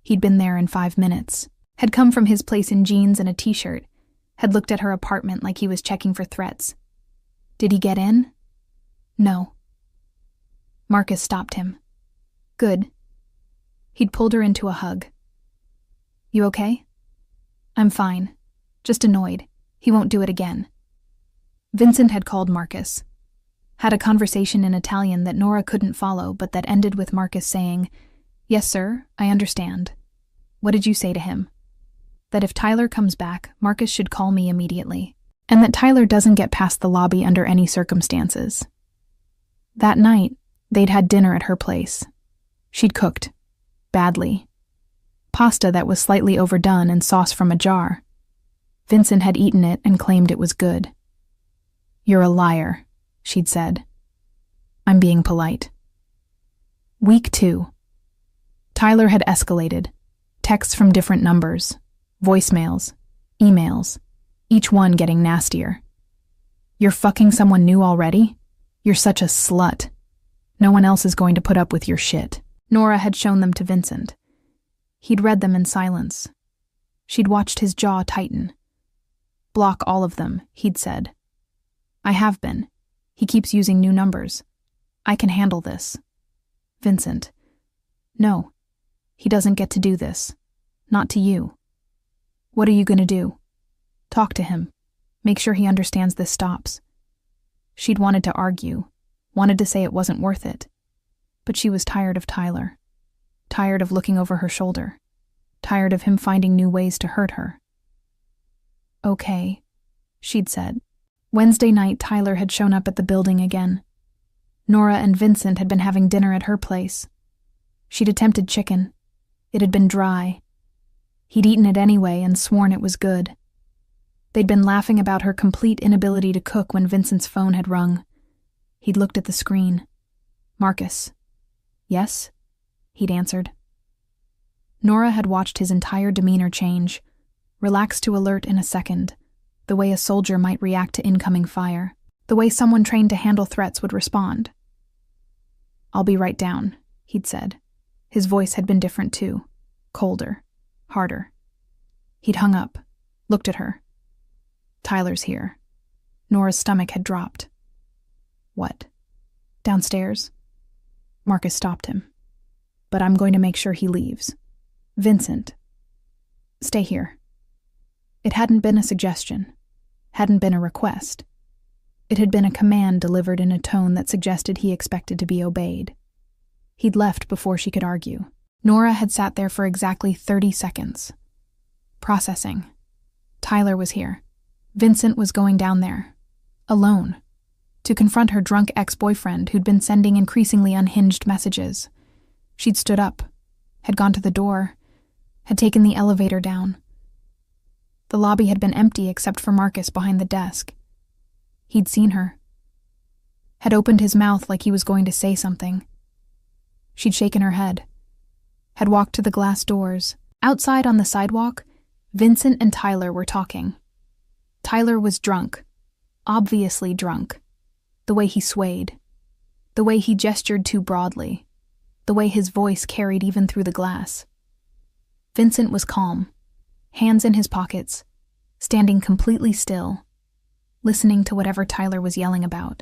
He'd been there in 5 minutes. Had come from his place in jeans and a t-shirt. Had looked at her apartment like he was checking for threats. Did he get in? No. Marcus stopped him. Good. He'd pulled her into a hug. You okay? I'm fine. Just annoyed. He won't do it again. Vincent had called Marcus. Had a conversation in Italian that Nora couldn't follow, but that ended with Marcus saying, Yes, sir, I understand. What did you say to him? That if Tyler comes back, Marcus should call me immediately, and that Tyler doesn't get past the lobby under any circumstances. That night, they'd had dinner at her place. She'd cooked. Badly. Pasta that was slightly overdone and sauce from a jar. Vincent had eaten it and claimed it was good. You're a liar, she'd said. I'm being polite. Week 2. Tyler had escalated. Texts from different numbers. Voicemails. Emails. Each one getting nastier. You're fucking someone new already? You're such a slut. No one else is going to put up with your shit. Nora had shown them to Vincent. He'd read them in silence. She'd watched his jaw tighten. Block all of them, he'd said. I have been. He keeps using new numbers. I can handle this. Vincent. No. He doesn't get to do this. Not to you. What are you going to do? Talk to him. Make sure he understands this stops. She'd wanted to argue, wanted to say it wasn't worth it. But she was tired of Tyler. Tired of looking over her shoulder. Tired of him finding new ways to hurt her. Okay, she'd said. Wednesday night, Tyler had shown up at the building again. Nora and Vincent had been having dinner at her place. She'd attempted chicken. It had been dry. He'd eaten it anyway and sworn it was good. They'd been laughing about her complete inability to cook when Vincent's phone had rung. He'd looked at the screen. Marcus. Yes? He'd answered. Nora had watched his entire demeanor change, relaxed to alert in a second, the way a soldier might react to incoming fire, the way someone trained to handle threats would respond. I'll be right down, he'd said. His voice had been different too, colder, harder. He'd hung up, looked at her. Tyler's here. Nora's stomach had dropped. What? Downstairs? Marcus stopped him. But I'm going to make sure he leaves. Vincent. Stay here. It hadn't been a suggestion. Hadn't been a request. It had been a command delivered in a tone that suggested he expected to be obeyed. He'd left before she could argue. Nora had sat there for exactly 30 seconds. Processing. Tyler was here. Vincent was going down there. Alone. To confront her drunk ex-boyfriend who'd been sending increasingly unhinged messages. She'd stood up, had gone to the door, had taken the elevator down. The lobby had been empty except for Marcus behind the desk. He'd seen her. Had opened his mouth like he was going to say something. She'd shaken her head, had walked to the glass doors. Outside on the sidewalk, Vincent and Tyler were talking. Tyler was drunk, obviously drunk. The way he swayed, the way he gestured too broadly, the way his voice carried even through the glass. Vincent was calm, hands in his pockets, standing completely still, listening to whatever Tyler was yelling about.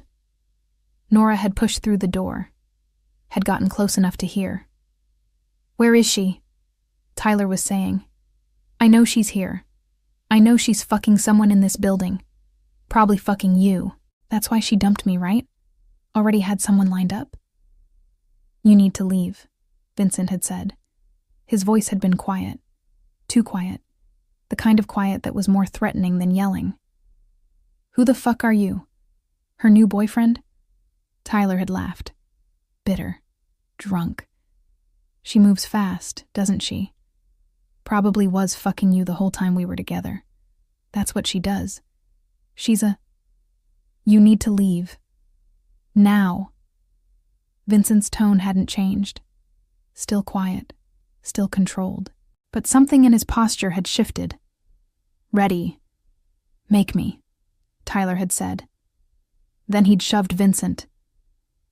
Nora had pushed through the door, had gotten close enough to hear. "Where is she?" Tyler was saying. "I know she's here. I know she's fucking someone in this building. Probably fucking you. That's why she dumped me, right? Already had someone lined up?" "You need to leave," Vincent had said. His voice had been quiet. Too quiet. The kind of quiet that was more threatening than yelling. "Who the fuck are you? Her new boyfriend?" Tyler had laughed. Bitter. Drunk. "She moves fast, doesn't she? Probably was fucking you the whole time we were together. That's what she does. She's a... You need to leave. Now." Vincent's tone hadn't changed. Still quiet. Still controlled. But something in his posture had shifted. "Ready. Make me," Tyler had said. Then he'd shoved Vincent.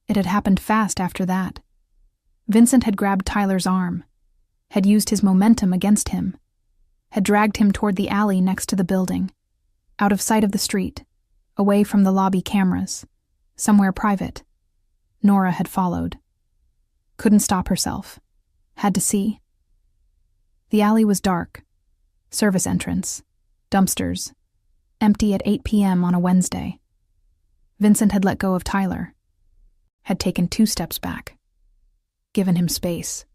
It had happened fast after that. Vincent had grabbed Tyler's arm, had used his momentum against him, had dragged him toward the alley next to the building, out of sight of the street, away from the lobby cameras, somewhere private. Nora had followed. Couldn't stop herself. Had to see. The alley was dark. Service entrance. Dumpsters. Empty at 8 p.m. on a Wednesday. Vincent had let go of Tyler. Had taken 2 steps back. Given him space.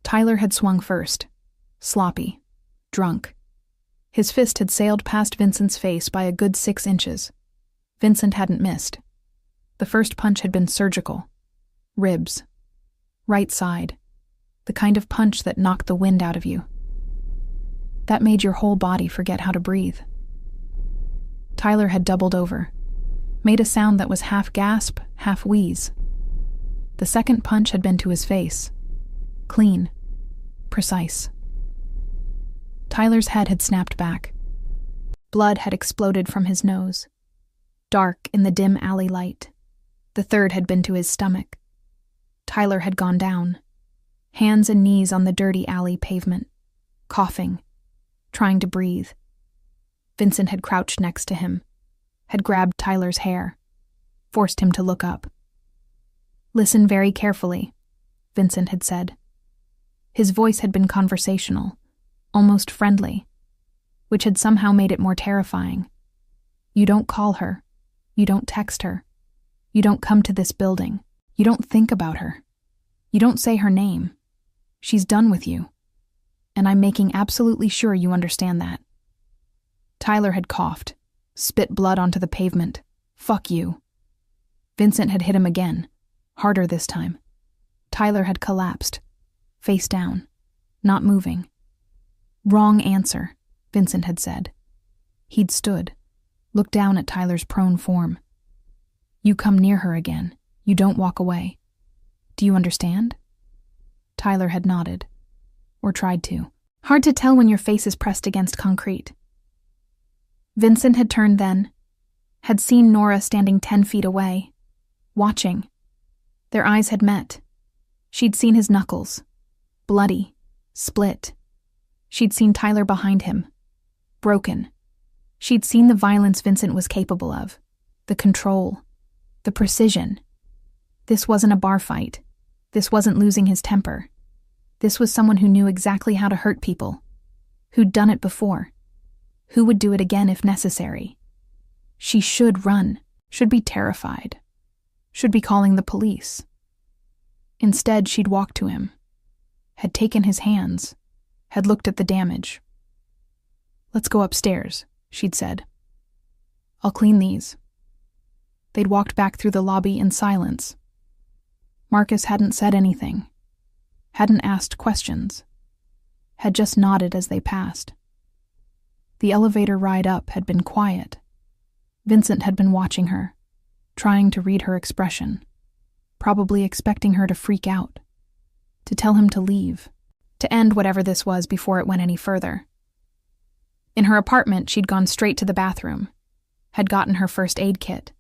Tyler had swung first. Sloppy. Drunk. His fist had sailed past Vincent's face by a good 6 inches. Vincent hadn't missed. The first punch had been surgical. Ribs. Right side. The kind of punch that knocked the wind out of you. That made your whole body forget how to breathe. Tyler had doubled over. Made a sound that was half gasp, half wheeze. The second punch had been to his face. Clean. Precise. Tyler's head had snapped back. Blood had exploded from his nose. Dark in the dim alley light. The third had been to his stomach. Tyler had gone down. Hands and knees on the dirty alley pavement. Coughing. Trying to breathe. Vincent had crouched next to him. Had grabbed Tyler's hair. Forced him to look up. "Listen very carefully," Vincent had said. His voice had been conversational, almost friendly, which had somehow made it more terrifying. "You don't call her. You don't text her. You don't come to this building. You don't think about her. You don't say her name. She's done with you. And I'm making absolutely sure you understand that." Tyler had coughed, spit blood onto the pavement. "Fuck you." Vincent had hit him again, harder this time. Tyler had collapsed, face down, not moving. "Wrong answer," Vincent had said. He'd stood, looked down at Tyler's prone form. "You come near her again. You don't walk away. Do you understand?" Tyler had nodded, or tried to. Hard to tell when your face is pressed against concrete. Vincent had turned then, had seen Nora standing 10 feet away, watching. Their eyes had met. She'd seen his knuckles, bloody, split. She'd seen Tyler behind him, broken. She'd seen the violence Vincent was capable of, the control, the precision. This wasn't a bar fight. This wasn't losing his temper. This was someone who knew exactly how to hurt people, who'd done it before, who would do it again if necessary. She should run, should be terrified, should be calling the police. Instead, she'd walked to him, had taken his hands, had looked at the damage. "Let's go upstairs," she'd said. "I'll clean these." They'd walked back through the lobby in silence. Marcus hadn't said anything, hadn't asked questions, had just nodded as they passed. The elevator ride up had been quiet. Vincent had been watching her, trying to read her expression, probably expecting her to freak out, to tell him to leave, to end whatever this was before it went any further. In her apartment, she'd gone straight to the bathroom, had gotten her first aid kit.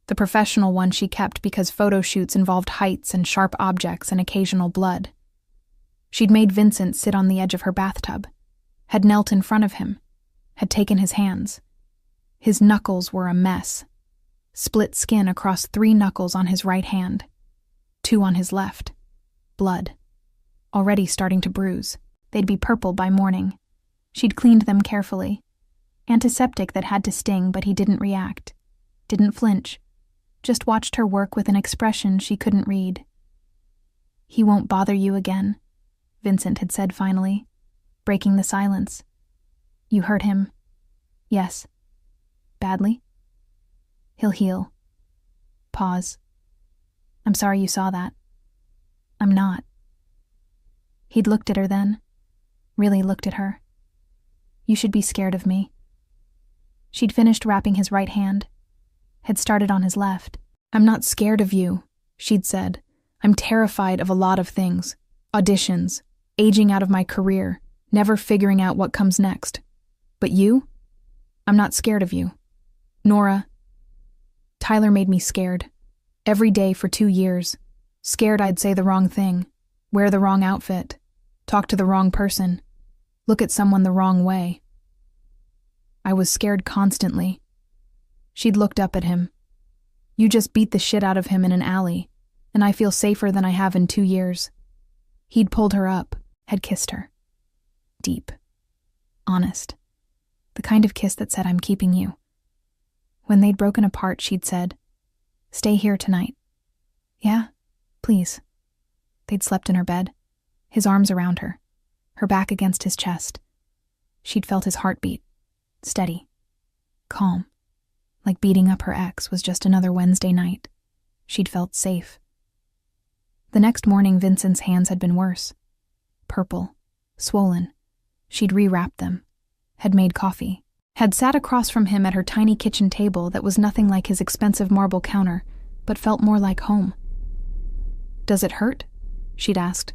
The professional one she kept because photo shoots involved heights and sharp objects and occasional blood. She'd made Vincent sit on the edge of her bathtub, had knelt in front of him, had taken his hands. His knuckles were a mess. Split skin across 3 knuckles on his right hand, 2 on his left. Blood. Already starting to bruise. They'd be purple by morning. She'd cleaned them carefully. Antiseptic that had to sting, but he didn't react. Didn't flinch. Just watched her work with an expression she couldn't read. "He won't bother you again," Vincent had said finally, breaking the silence. "You hurt him." "Yes." "Badly?" "He'll heal." Pause. "I'm sorry you saw that." "I'm not." He'd looked at her then. Really looked at her. "You should be scared of me." She'd finished wrapping his right hand. Had started on his left. "I'm not scared of you," she'd said. "I'm terrified of a lot of things. Auditions. Aging out of my career. Never figuring out what comes next. But you? I'm not scared of you. Nora. Tyler made me scared. Every day for 2 years. Scared I'd say the wrong thing. Wear the wrong outfit. Talk to the wrong person. Look at someone the wrong way. I was scared constantly." She'd looked up at him. "You just beat the shit out of him in an alley, and I feel safer than I have in 2 years. He'd pulled her up, had kissed her. Deep. Honest. The kind of kiss that said, "I'm keeping you." When they'd broken apart, she'd said, "Stay here tonight." "Yeah, please." They'd slept in her bed, his arms around her, her back against his chest. She'd felt his heartbeat, steady, calm, like beating up her ex was just another Wednesday night. She'd felt safe. The next morning, Vincent's hands had been worse. Purple, swollen. She'd rewrapped them, had made coffee, had sat across from him at her tiny kitchen table that was nothing like his expensive marble counter, but felt more like home. "Does it hurt?" she'd asked.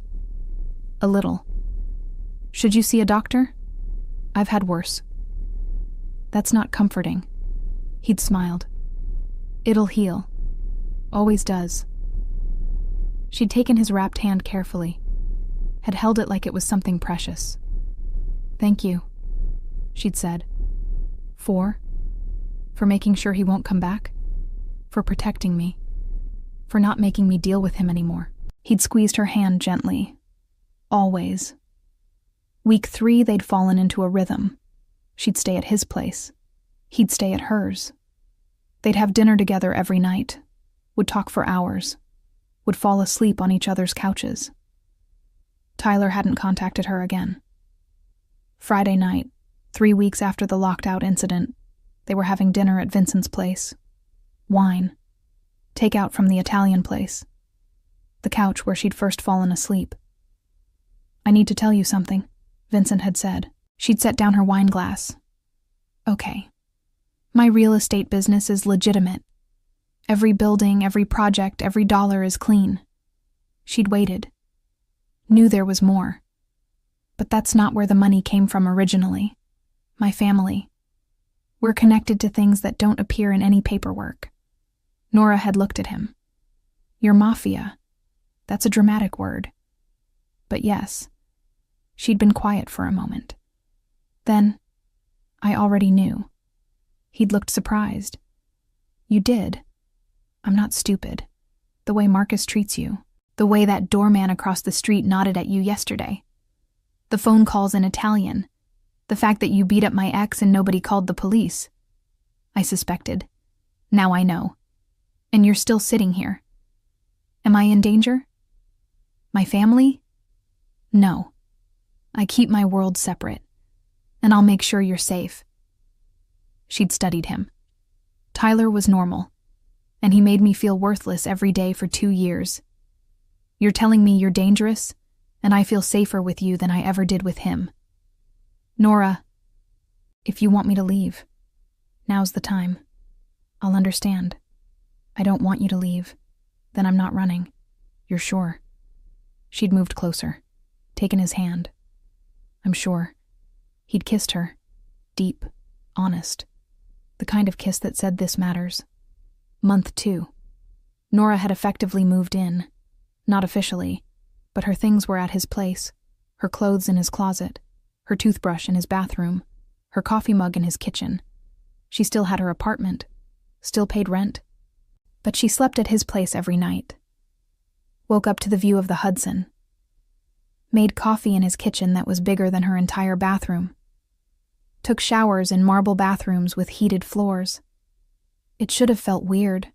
"A little." "Should you see a doctor?" "I've had worse." "That's not comforting." He'd smiled. "It'll heal. Always does." She'd taken his wrapped hand carefully, had held it like it was something precious. "Thank you," she'd said. For making sure he won't come back? For protecting me? For not making me deal with him anymore? He'd squeezed her hand gently. Always. Week 3, they'd fallen into a rhythm. She'd stay at his place. He'd stay at hers. They'd have dinner together every night. Would talk for hours. Would fall asleep on each other's couches. Tyler hadn't contacted her again. Friday night, 3 weeks after the locked-out incident, they were having dinner at Vincent's place. Wine. Takeout from the Italian place. The couch where she'd first fallen asleep. "I need to tell you something," Vincent had said. She'd set down her wine glass. "Okay. My real estate business is legitimate. Every building, every project, every dollar is clean." She'd waited. Knew there was more. But that's not where the money came from originally. My family. We're connected to things that don't appear in any paperwork. Nora had looked at him. "Your Mafia. That's a dramatic word." But yes. She'd been quiet for a moment. Then, "I already knew." He'd looked surprised. "You did? I'm not stupid. The way Marcus treats you. The way that doorman across the street nodded at you yesterday. The phone calls in Italian. The fact that you beat up my ex and nobody called the police. I suspected. Now I know. And you're still sitting here. Am I in danger? My family? No. I keep my world separate. And I'll make sure you're safe." She'd studied him. Tyler was normal, and he made me feel worthless every day for 2 years. "You're telling me you're dangerous, and I feel safer with you than I ever did with him. Nora, if you want me to leave, now's the time. I'll understand. I don't want you to leave. Then I'm not running. You're sure? She'd moved closer, taken his hand. I'm sure. He'd kissed her. Deep, honest. The kind of kiss that said this matters. Month 2. Nora had effectively moved in. Not officially, but her things were at his place. Her clothes in his closet. Her toothbrush in his bathroom. Her coffee mug in his kitchen. She still had her apartment. Still paid rent. But she slept at his place every night. Woke up to the view of the Hudson. Made coffee in his kitchen that was bigger than her entire bathroom. Took showers in marble bathrooms with heated floors. It should have felt weird.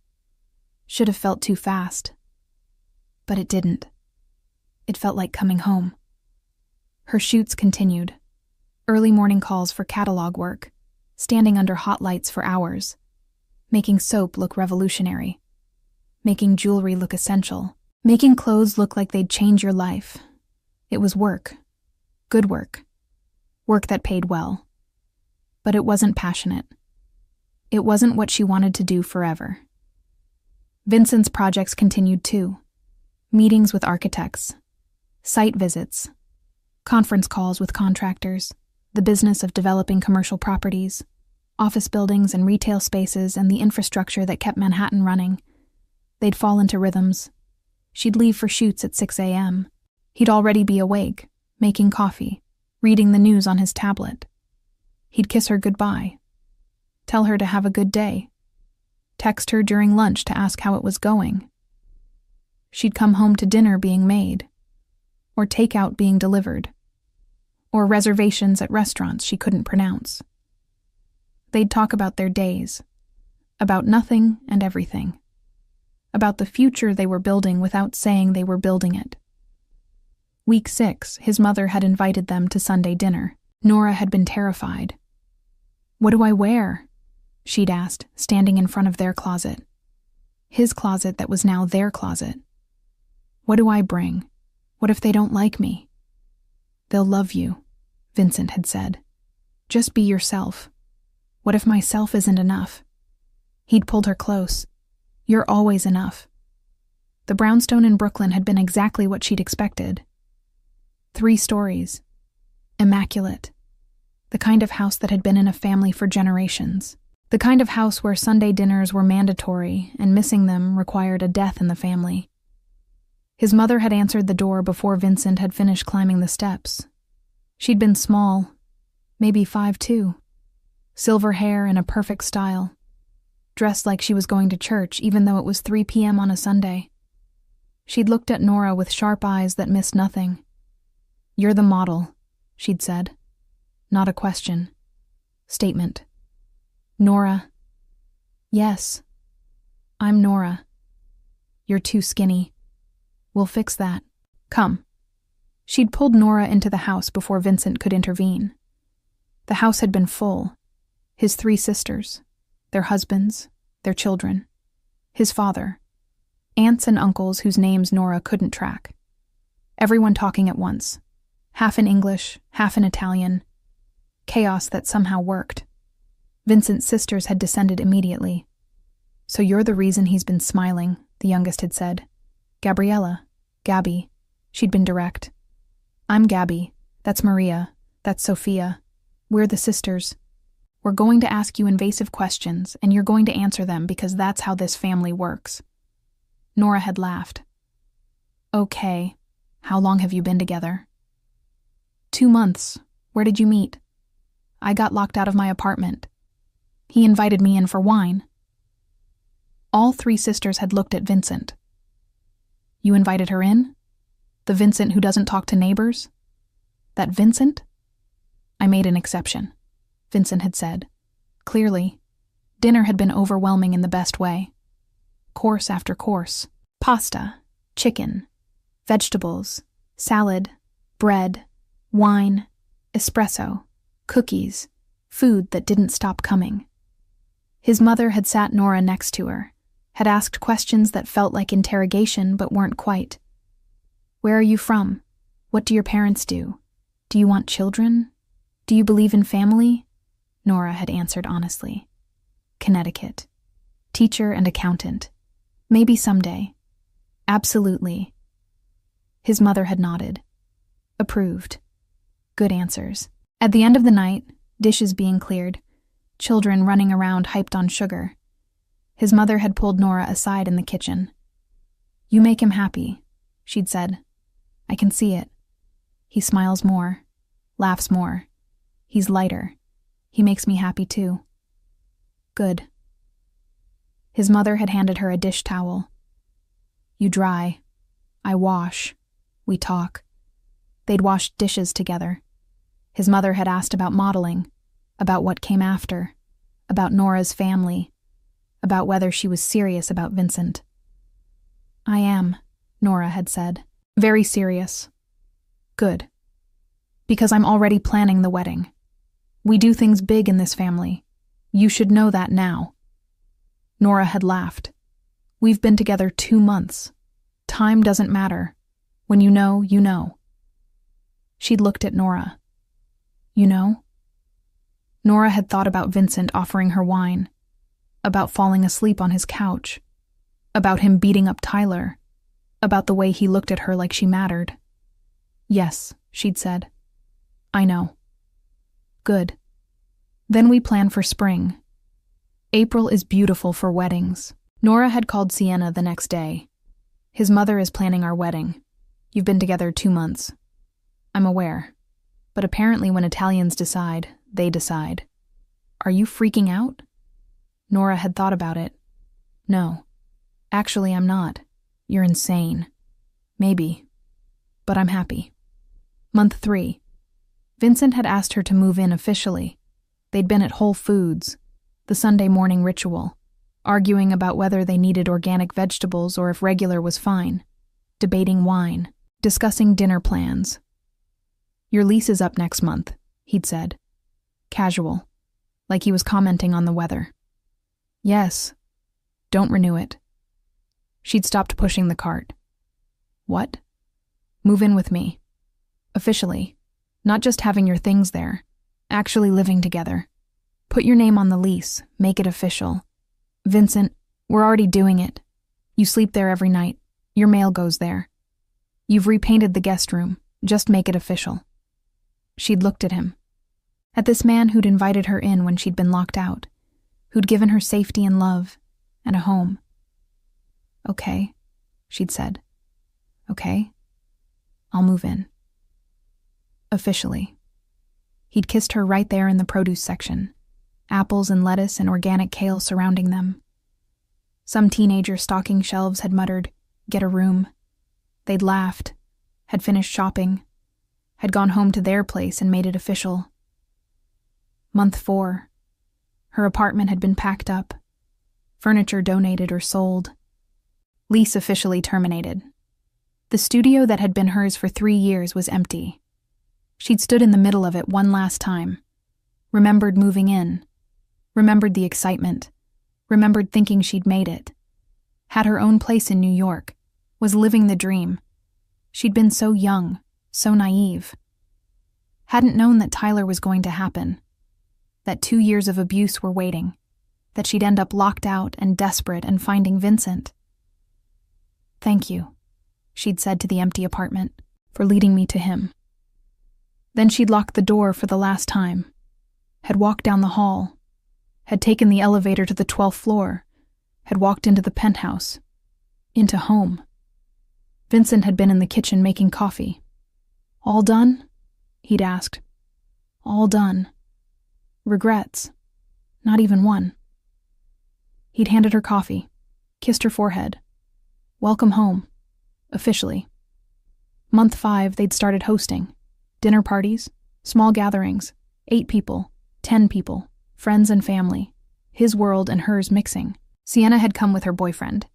Should have felt too fast. But it didn't. It felt like coming home. Her shoots continued. Early morning calls for catalog work. Standing under hot lights for hours. Making soap look revolutionary. Making jewelry look essential. Making clothes look like they'd change your life. It was work. Good work. Work that paid well. But it wasn't passionate. It wasn't what she wanted to do forever. Vincent's projects continued too. Meetings with architects. Site visits. Conference calls with contractors. The business of developing commercial properties. Office buildings and retail spaces and the infrastructure that kept Manhattan running. They'd fall into rhythms. She'd leave for shoots at 6 a.m. He'd already be awake, making coffee, reading the news on his tablet. He'd kiss her goodbye. Tell her to have a good day. Text her during lunch to ask how it was going. She'd come home to dinner being made, or takeout being delivered, or reservations at restaurants she couldn't pronounce. They'd talk about their days, about nothing and everything, about the future they were building without saying they were building it. Week 6, his mother had invited them to Sunday dinner. Nora had been terrified. What do I wear? She'd asked, standing in front of their closet. His closet that was now their closet. What do I bring? What if they don't like me? They'll love you, Vincent had said. Just be yourself. What if myself isn't enough? He'd pulled her close. You're always enough. The brownstone in Brooklyn had been exactly what she'd expected. 3 stories. Immaculate. The kind of house that had been in a family for generations. The kind of house where Sunday dinners were mandatory and missing them required a death in the family. His mother had answered the door before Vincent had finished climbing the steps. She'd been small, maybe 5'2", silver hair in a perfect style, dressed like she was going to church even though it was 3 p.m. on a Sunday. She'd looked at Nora with sharp eyes that missed nothing. You're the model, she'd said. Not a question. Statement. Nora. Yes. I'm Nora. You're too skinny. We'll fix that. Come. She'd pulled Nora into the house before Vincent could intervene. The house had been full. His 3 sisters, their husbands, their children, his father, aunts and uncles whose names Nora couldn't track. Everyone talking at once. Half in English, half in Italian. Chaos that somehow worked. Vincent's sisters had descended immediately. So you're the reason he's been smiling, the youngest had said. Gabriella. Gabby. She'd been direct. I'm Gabby. That's Maria. That's Sophia. We're the sisters. We're going to ask you invasive questions, and you're going to answer them because that's how this family works. Nora had laughed. Okay. How long have you been together? 2 months. Where did you meet? I got locked out of my apartment. He invited me in for wine. All 3 sisters had looked at Vincent. You invited her in? The Vincent who doesn't talk to neighbors? That Vincent? I made an exception, Vincent had said. Clearly, dinner had been overwhelming in the best way. Course after course. Pasta, chicken, vegetables, salad, bread, wine, espresso, cookies, food that didn't stop coming. His mother had sat Nora next to her, had asked questions that felt like interrogation but weren't quite. Where are you from? What do your parents do? Do you want children? Do you believe in family? Nora had answered honestly. Connecticut. Teacher and accountant. Maybe someday. Absolutely. His mother had nodded. Approved. Good answers. At the end of the night, dishes being cleared, children running around hyped on sugar, his mother had pulled Nora aside in the kitchen. You make him happy, she'd said. I can see it. He smiles more, laughs more. He's lighter. He makes me happy too. Good. His mother had handed her a dish towel. You dry. I wash. We talk. They'd washed dishes together. His mother had asked about modeling, about what came after, about Nora's family, about whether she was serious about Vincent. I am, Nora had said. Very serious. Good. Because I'm already planning the wedding. We do things big in this family. You should know that now. Nora had laughed. We've been together 2 months. Time doesn't matter. When you know, you know. She'd looked at Nora. You know? Nora had thought about Vincent offering her wine, about falling asleep on his couch, about him beating up Tyler, about the way he looked at her like she mattered. Yes, she'd said. I know. Good. Then we plan for spring. April is beautiful for weddings. Nora had called Sienna the next day. His mother is planning our wedding. You've been together 2 months. I'm aware. But apparently when Italians decide, they decide. Are you freaking out? Nora had thought about it. No. Actually, I'm not. You're insane. Maybe. But I'm happy. Month 3. Vincent had asked her to move in officially. They'd been at Whole Foods, the Sunday morning ritual, arguing about whether they needed organic vegetables or if regular was fine, debating wine, discussing dinner plans. Your lease is up next month, he'd said. Casual, like he was commenting on the weather. Yes. Don't renew it. She'd stopped pushing the cart. What? Move in with me. Officially. Not just having your things there. Actually living together. Put your name on the lease. Make it official. Vincent, we're already doing it. You sleep there every night. Your mail goes there. You've repainted the guest room. Just make it official. She'd looked at him. At this man who'd invited her in when she'd been locked out. Who'd given her safety and love. And a home. Okay, she'd said. Okay. I'll move in. Officially. He'd kissed her right there in the produce section. Apples and lettuce and organic kale surrounding them. Some teenager stocking shelves had muttered, "Get a room." They'd laughed, had finished shopping, had gone home to their place and made it official. Month 4. Her apartment had been packed up. Furniture donated or sold. Lease officially terminated. The studio that had been hers for 3 years was empty. She'd stood in the middle of it one last time. Remembered moving in. Remembered the excitement. Remembered thinking she'd made it. Had her own place in New York. Was living the dream. She'd been so young, so naive. Hadn't known that Tyler was going to happen. That 2 years of abuse were waiting. That she'd end up locked out and desperate and finding Vincent. Thank you, she'd said to the empty apartment, for leading me to him. Then she'd locked the door for the last time. Had walked down the hall. Had taken the elevator to the 12th floor. Had walked into the penthouse. Into home. Vincent had been in the kitchen making coffee. All done? He'd asked. All done. Regrets. Not even one. He'd handed her coffee, kissed her forehead. Welcome home. Officially. Month 5, they'd started hosting. Dinner parties, small gatherings, 8 people, 10 people, friends and family, his world and hers mixing. Sienna had come with her boyfriend,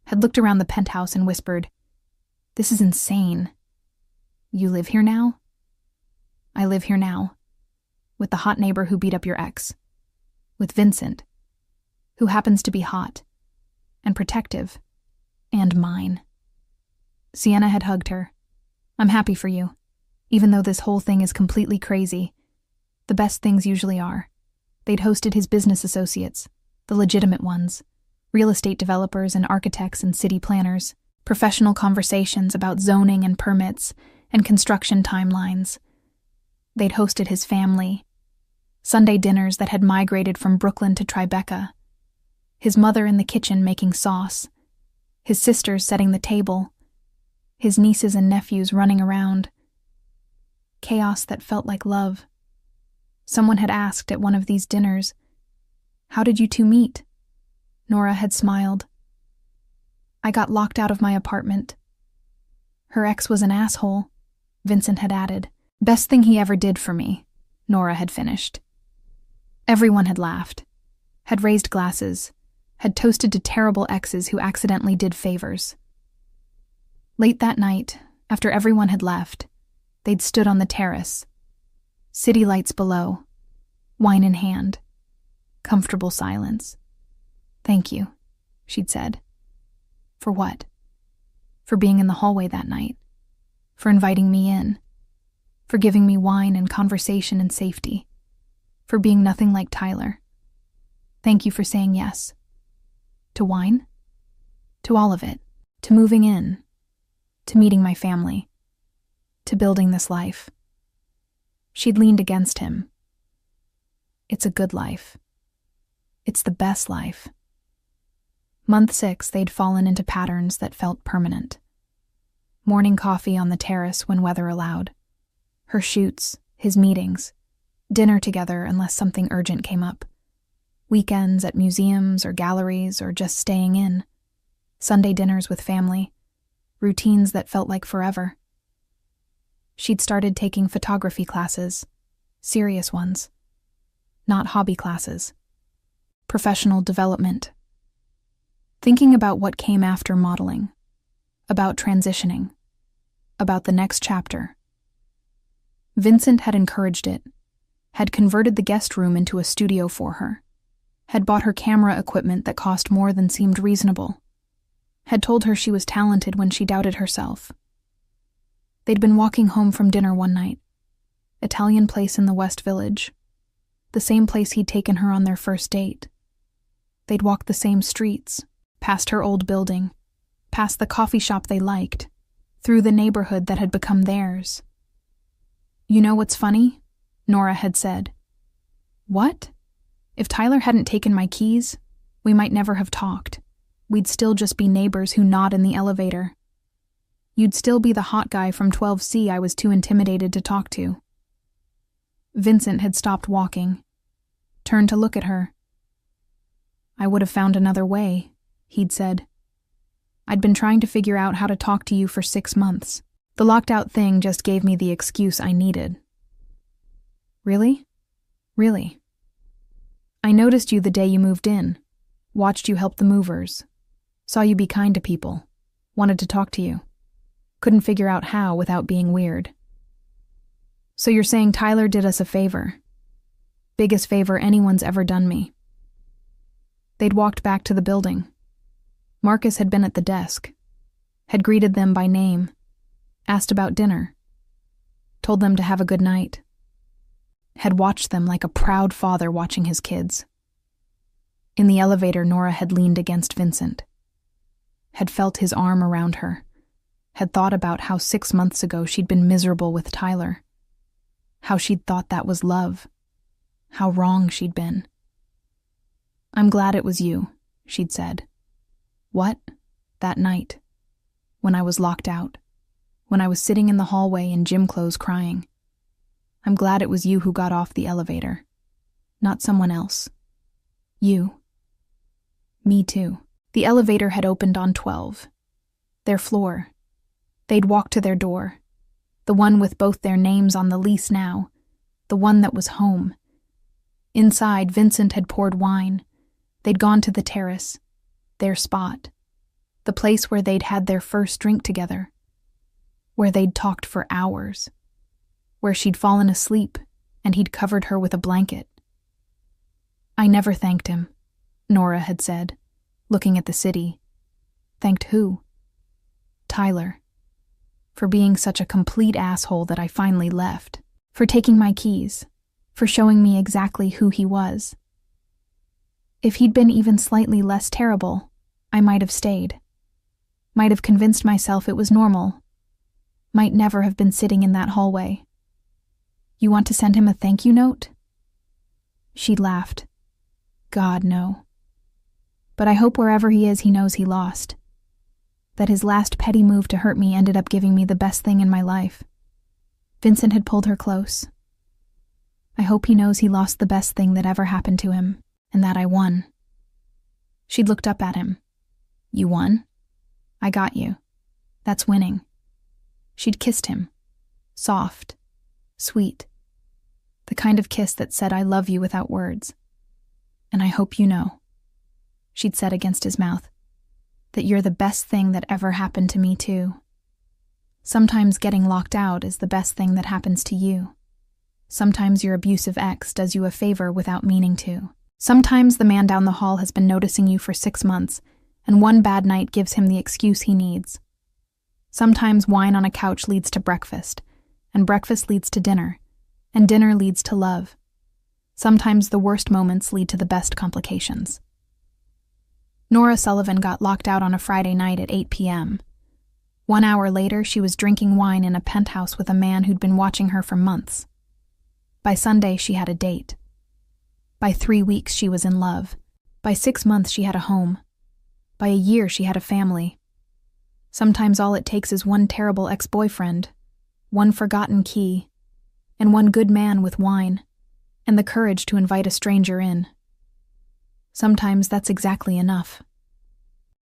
had looked around the penthouse and whispered, "This is insane. You live here now?" "I live here now. With the hot neighbor who beat up your ex. With Vincent, who happens to be hot, and protective, and mine." Sienna had hugged her. "I'm happy for you. Even though this whole thing is completely crazy. The best things usually are." They'd hosted his business associates, the legitimate ones, real estate developers and architects and city planners. Professional conversations about zoning and permits and construction timelines. They'd hosted his family. Sunday dinners that had migrated from Brooklyn to Tribeca. His mother in the kitchen making sauce. His sisters setting the table. His nieces and nephews running around. Chaos that felt like love. Someone had asked at one of these dinners, "How did you two meet?" Nora had smiled. "I got locked out of my apartment." Her ex was an asshole, Vincent had added. "Best thing he ever did for me," Nora had finished. Everyone had laughed, had raised glasses, had toasted to terrible exes who accidentally did favors. Late that night, after everyone had left, they'd stood on the terrace. City lights below, wine in hand, comfortable silence. "Thank you," she'd said. "For what?" "For being in the hallway that night. For inviting me in. For giving me wine and conversation and safety. For being nothing like Tyler. Thank you for saying yes." To wine? To all of it. To moving in. To meeting my family. To building this life. She'd leaned against him. "It's a good life. It's the best life." Month 6, they'd fallen into patterns that felt permanent. Morning coffee on the terrace when weather allowed. Her shoots, his meetings. Dinner together unless something urgent came up. Weekends at museums or galleries or just staying in. Sunday dinners with family. Routines that felt like forever. She'd started taking photography classes. Serious ones. Not hobby classes. Professional development. Thinking about what came after modeling. About transitioning. About the next chapter. Vincent had encouraged it. Had converted the guest room into a studio for her. Had bought her camera equipment that cost more than seemed reasonable. Had told her she was talented when she doubted herself. They'd been walking home from dinner one night. Italian place in the West Village. The same place he'd taken her on their first date. They'd walked the same streets, past her old building, past the coffee shop they liked, through the neighborhood that had become theirs. "You know what's funny?" Nora had said. "What? If Tyler hadn't taken my keys, we might never have talked. We'd still just be neighbors who nod in the elevator. You'd still be the hot guy from 12C I was too intimidated to talk to." Vincent had stopped walking, turned to look at her. "I would have found another way," he'd said. "I'd been trying to figure out how to talk to you for 6 months. The locked-out thing just gave me the excuse I needed." "Really? Really? I noticed you the day you moved in, watched you help the movers, saw you be kind to people, wanted to talk to you. Couldn't figure out how without being weird." "So you're saying Tyler did us a favor? Biggest favor anyone's ever done me." They'd walked back to the building. Marcus had been at the desk, had greeted them by name, asked about dinner, told them to have a good night, had watched them like a proud father watching his kids. In the elevator, Nora had leaned against Vincent, had felt his arm around her, had thought about how 6 months ago she'd been miserable with Tyler, how she'd thought that was love, how wrong she'd been. "I'm glad it was you," she'd said. "What? That night. When I was locked out. When I was sitting in the hallway in gym clothes crying. I'm glad it was you who got off the elevator. Not someone else. You." "Me too." The elevator had opened on 12. Their floor. They'd walked to their door. The one with both their names on the lease now. The one that was home. Inside, Vincent had poured wine. They'd gone to the terrace. Their spot. The place where they'd had their first drink together. Where they'd talked for hours. Where she'd fallen asleep and he'd covered her with a blanket. "I never thanked him," Nora had said, looking at the city. "Thanked who?" "Tyler. For being such a complete asshole that I finally left. For taking my keys. For showing me exactly who he was. If he'd been even slightly less terrible, I might have stayed. Might have convinced myself it was normal. Might never have been sitting in that hallway. You want to send him a thank you note? She laughed. God, no. But I hope wherever he is, he knows he lost. That his last petty move to hurt me ended up giving me the best thing in my life. Vincent had pulled her close. I hope he knows he lost the best thing that ever happened to him, and that I won. She'd looked up at him. You won? I got you. That's winning. She'd kissed him. Soft. Sweet. The kind of kiss that said I love you without words. And I hope you know, she'd said against his mouth, that you're the best thing that ever happened to me too. Sometimes getting locked out is the best thing that happens to you. Sometimes your abusive ex does you a favor without meaning to. Sometimes the man down the hall has been noticing you for 6 months, and one bad night gives him the excuse he needs. Sometimes wine on a couch leads to breakfast, and breakfast leads to dinner, and dinner leads to love. Sometimes the worst moments lead to the best complications. Nora Sullivan got locked out on a Friday night at 8 p.m. 1 hour later, she was drinking wine in a penthouse with a man who'd been watching her for months. By Sunday, she had a date. By 3 weeks, she was in love. By 6 months, she had a home. By a year, she had a family. Sometimes all it takes is one terrible ex-boyfriend, one forgotten key, and one good man with wine, and the courage to invite a stranger in. Sometimes that's exactly enough.